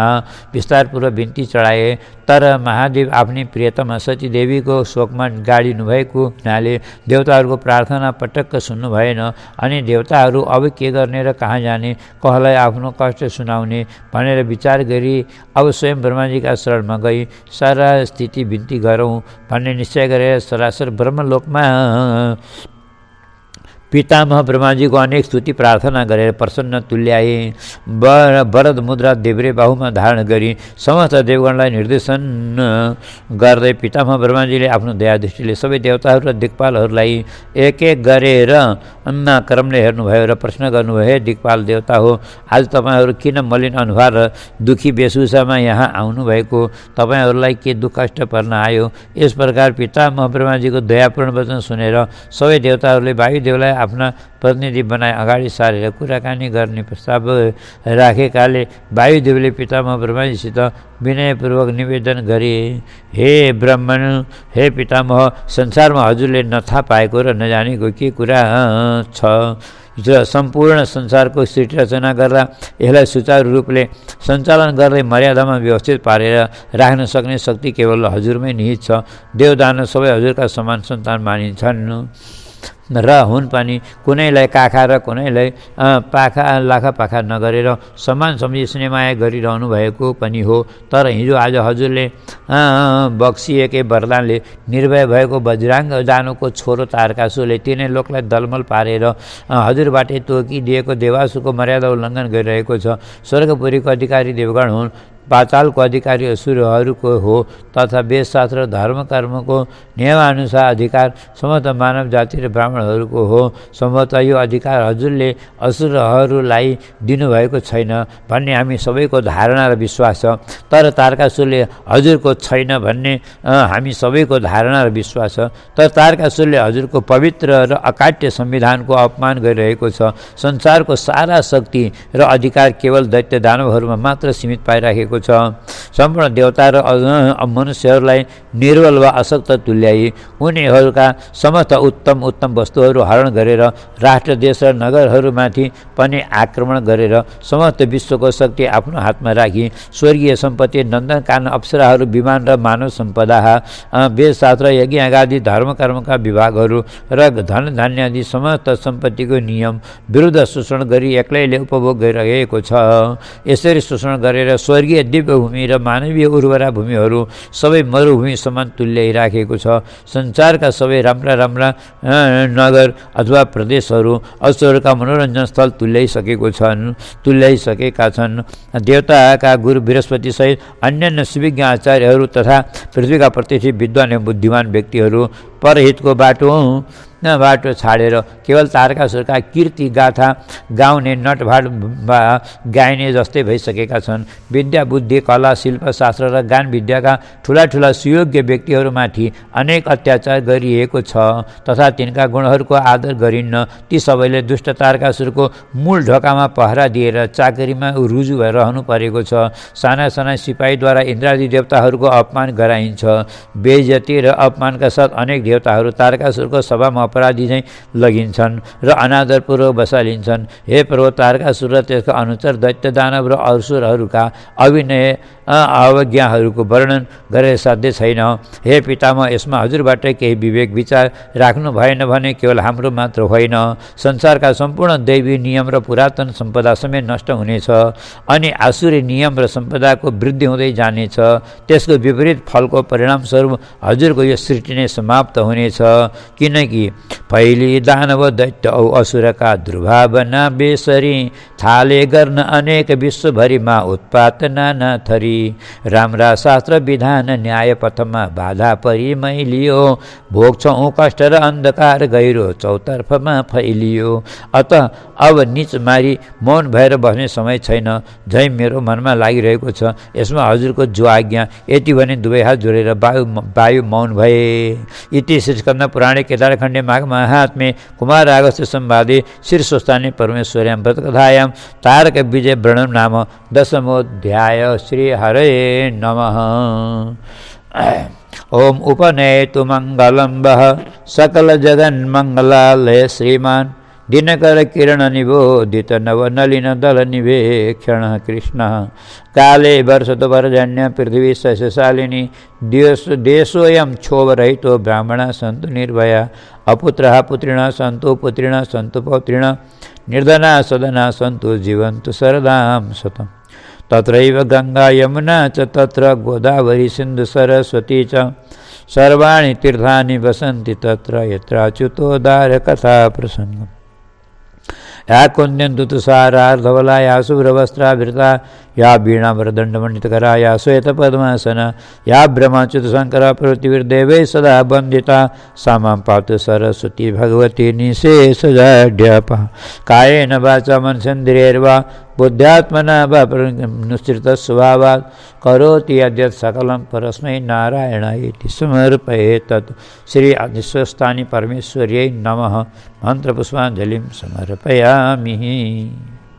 Speaker 1: विस्तारपूर्वक बिन्ती चढाए। तर महादेव आफ्नै प्रियतमा सतीदेवीको शोकमा गाडिनु भएको हुनाले देवताहरूको प्रार्थना पटक्क सुन्नु भएन। अनि देवताहरू अब के गर्ने र कहाँ जाने, कसलाई आफ्नो कष्ट सुनाउने भनेर विचार गरी अब स्वयं ब्रह्माजीका शरणमा गई सारा स्थिति बिन्ती गरौँ भन्ने निश्चय गरेर सरासर ब्रह्मलोकमा पितामह ब्रह्माजीको अनेक स्तुति प्रार्थना गरेर प्रसन्न तुल्याए। वरद मुद्रा देब्रे बाहुमा धारण गरी समस्त देवगणलाई निर्देशन गर्दै पितामह ब्रह्माजीले आफ्नो दयादृष्टिले सबै देवताहरू र दिक्पालहरूलाई एक एक गरेर क्रमले हेर्नुभयो र प्रश्न गर्नुभयो, हे दिक्पाल देवता हो, आज तपाईँहरू किन मलिन अनुहार र दुखी वेशभूषामा यहाँ आउनुभएको? तपाईँहरूलाई के दुःख कष्ट पर्न आयो? यस प्रकार पितामह ब्रह्माजीको दयापूर्ण वचन सुनेर सबै देवताहरूले वायुदेवलाई आफ्ना प्रतिनिधि बनाए अगाडि सारेर कुराकानी गर्ने प्रस्ताव राखेकाले वायुदेवले पितामह ब्रह्माजीसित विनयपूर्वक निवेदन गरे, हे ब्राह्मण, हे पितामह, संसारमा हजुरले नथाहा पाएको र नजानेको के कुरा छ? र सम्पूर्ण संसारको सृष्टि रचना गर्दा यसलाई सुचारू रूपले सञ्चालन गर्दै मर्यादामा व्यवस्थित पारेर राख्न सक्ने शक्ति केवल हजुरमै निहित छ। देवदानव सबै हजुरका समान सन्तान मानिन्छन् र हुन् पनि। कुनैलाई काखा र कुनैलाई लाखा पाखा नगरेर समान सम्झी स्नेहमाया गरिरहनु भएको पनि हो। तर हिजो आज हजुरले बक्सिएकै वरदानले निर्भय भएको वज्राङ्ग दानवको छोरो तारकासुरले तिनै लोकलाई दलमल पारेर हजुरबाटै तोकिदिएको देवासुको मर्यादा उल्लङ्घन गरिरहेको छ। स्वर्गपुरीको अधिकारी देवगण हुन्, पातालको अधिकारी असुरहरूको हो तथा वेदशास्त्र धर्म कर्मको नियमानुसार अधिकार समस्त मानव जाति र ब्राह्मणहरूको हो। सम्भवतः यो अधिकार हजुरले असुरहरूलाई दिनुभएको छैन भन्ने हामी सबैको धारणा र विश्वास छ। तर तारकासुरले हजुरको छैन भन्ने हामी सबैको धारणा र विश्वास छ। तर तारकासुरले हजुरको पवित्र र अकाट्य संविधानको अपमान गरिरहेको छ। संसारको सारा शक्ति र अधिकार केवल दैत्य दानवहरूमा मात्र सीमित पाइराखेको छ। सम्पूर्ण देवता र मनुष्यहरूलाई निर्बल वा अशक्त तुल्याई उनीहरूका समस्त उत्तम उत्तम वस्तुहरू हरण गरेर राष्ट्र देश र नगरहरूमाथि पनि आक्रमण गरेर समस्त विश्वको शक्ति आफ्नो हातमा राखी स्वर्गीय सम्पत्ति, नन्दनकानन, अप्सराहरू, विमान र मानव सम्पदा, वेदशास्त्र, यज्ञ धर्म कर्मका विभागहरू र धन धान्य आदि समस्त सम्पत्तिको नियम विरुद्ध शोषण गरी एक्लैले उपभोग गरिरहेको छ। यसरी शोषण गरेर स्वर्गीय दिव्य भूमि र मानवीय उर्वरा भूमिहरू सबै मरुभूमि समान तुल्याइराखेको छ। संसारका सबै राम्रा राम्रा नगर अथवा प्रदेशहरू असुरका मनोरञ्जन स्थल तुल्याइसकेका छन्। देवताका गुरु बृहस्पति सहित अन्यान्य सुविज्ञ आचार्यहरू तथा पृथ्वीका प्रतिष्ठित विद्वान एवं बुद्धिमान व्यक्तिहरू परहितको बाटो छाडेर केवल तारकासुरका कीर्ति गाथा गाउने नटभाट गाइने जस्तै भइसकेका छन्। विद्या, बुद्धि, कला, शिल्प, शास्त्र र गान विद्याका ठुला ठुला सुयोग्य व्यक्तिहरूमाथि अनेक अत्याचार गरिएको छ तथा तिनका गुणहरूको आदर गरिन्न। ती सबैले दुष्ट तारकासुरको मूल ढोकामा पहरा दिएर चाकरीमा रुजु भएर रहनु परेको छ। साना साना सिपाहीद्वारा इन्द्रादि देवताहरूको अपमान गराइन्छ। बेइज्जती र अपमानका साथ अनेक देवताहरू तारकासुरको सभामा अपराधी चाहिँ लगिन्छन् र अनादरपूर्वक बसालिन्छन्। हे प्रभु, तारकासुर र त्यसका अनुचर दैत्य दानव र असुरहरूका अभिनय अवज्ञाहरूको वर्णन गरेर साध्य छैन। हे पितामह, यसमा हजुरबाट केही विवेक विचार राख्नु भएन भने केवल हाम्रो मात्र होइन, संसारका सम्पूर्ण दैवी नियम र पुरातन सम्पदा समेत नष्ट हुनेछ अनि आसुरी नियम र सम्पदाको वृद्धि हुँदै जानेछ। त्यसको विपरीत फलको परिणामस्वरूप हजुरको यो सृष्टि नै समाप्त हुनेछ। किनकि पहिले दानव दैत्य औ असुरका दुर्भावना बेसरी थाले गर्न अनेक विश्वभरिमा उत्पात नाना थरी। राम्रा शास्त्र विधान न्याय पथमा बाधा परि मैलियो भोग्छौँ कष्ट र अन्धकार गहिरो चौतर्फमा फैलियो। अत अब निच मारी मौन भएर बस्ने समय छैन, झै मेरो मनमा लागिरहेको छ यसमा हजुरको जो आज्ञा। यति भने दुवै हात जोडेर वायु मौन भए। इति श्रीस्कन्द पुराणे केदारखण्डे माघ महात्म्ये कुमार अगस्त्य संवादे श्री स्वस्तानि परमेश्वर्यां व्रतकथायां तारक विजय वर्णनं नाम दशमोऽध्याय। श्री हरये नमः। ओम उपनयतु मंगलं वः सकल जगन्मंगलालय श्रीमान दिनकर किरण निबोधित नवनलिन दल निवेक्षण कृष्ण काले वर्षतो पर्जन्य पृथ्वी सस्यशालिनी देशोऽयं क्षोभरहितो ब्राह्मणा सन्तु निर्भया अपुत्रः पुत्रिणः सन्तु पुत्रिणः सन्तु पौत्रिणः निर्धना सदना सन्तु जीवन्तु शरदां शतम्। तत्रैव गंगा यमुना च तत्र गोदावरी सिन्धु सरस्वती च सर्वाणि तीर्थानि वसन्ति तत्र यत्राच्युतोद्धार कथा प्रसंगम्। या कुन्द्यन्तु तुषारार्धवला या शुभ्रवस्त्रावृता या वीणावरदण्डमण्डितकरा या श्वेतपद्मासना या ब्रह्माच्युतशङ्करा पृथिवीर्देवैः सदा वन्दिता सा मां पातु सरस्वती भगवती निःशेषजाड्यापहा। कायेन वाचा मनसेन्द्रियैर्वा बुद्ध्यात्मना वा प्रनुसृतस्वभावात् करोति यद्यत् सकलं परस्मै नारायणायेति समर्पयेत्। श्री आदिस्वस्थानि परमेश्वर्यै नमः। मंत्रपुष्पाञ्जलिं समर्पयामि।